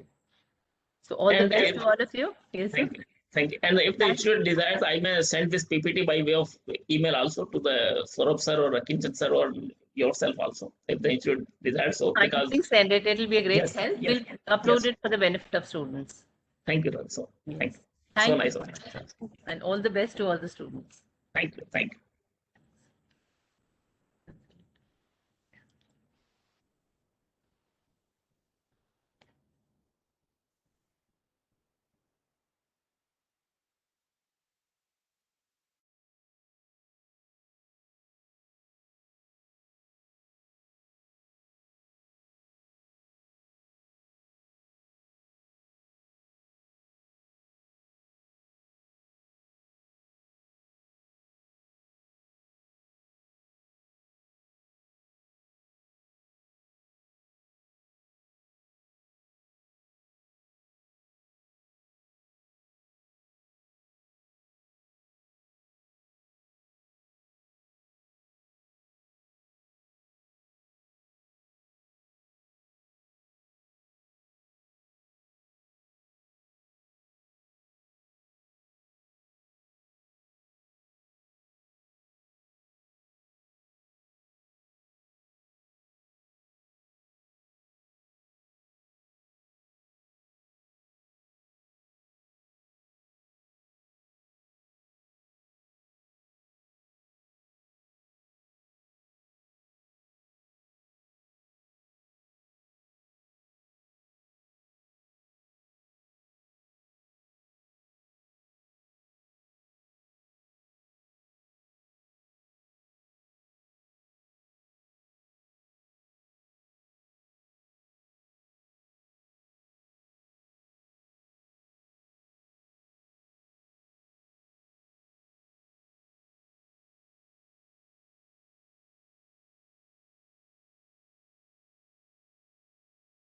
So all the best to all of you. Yes, sir. Thank you. And if the institute desires, I may send this PPT by way of email also to the Saurabh sir or Kinchan sir or yourself also, if the institute desires. So, because Please send it. It'll be a great Yes, help. yes, We'll upload yes. it for the benefit of students. thank you, sir. So, thank you. Thank So you nice so of you. much. And all the best to all the students. Thank you. Thank you.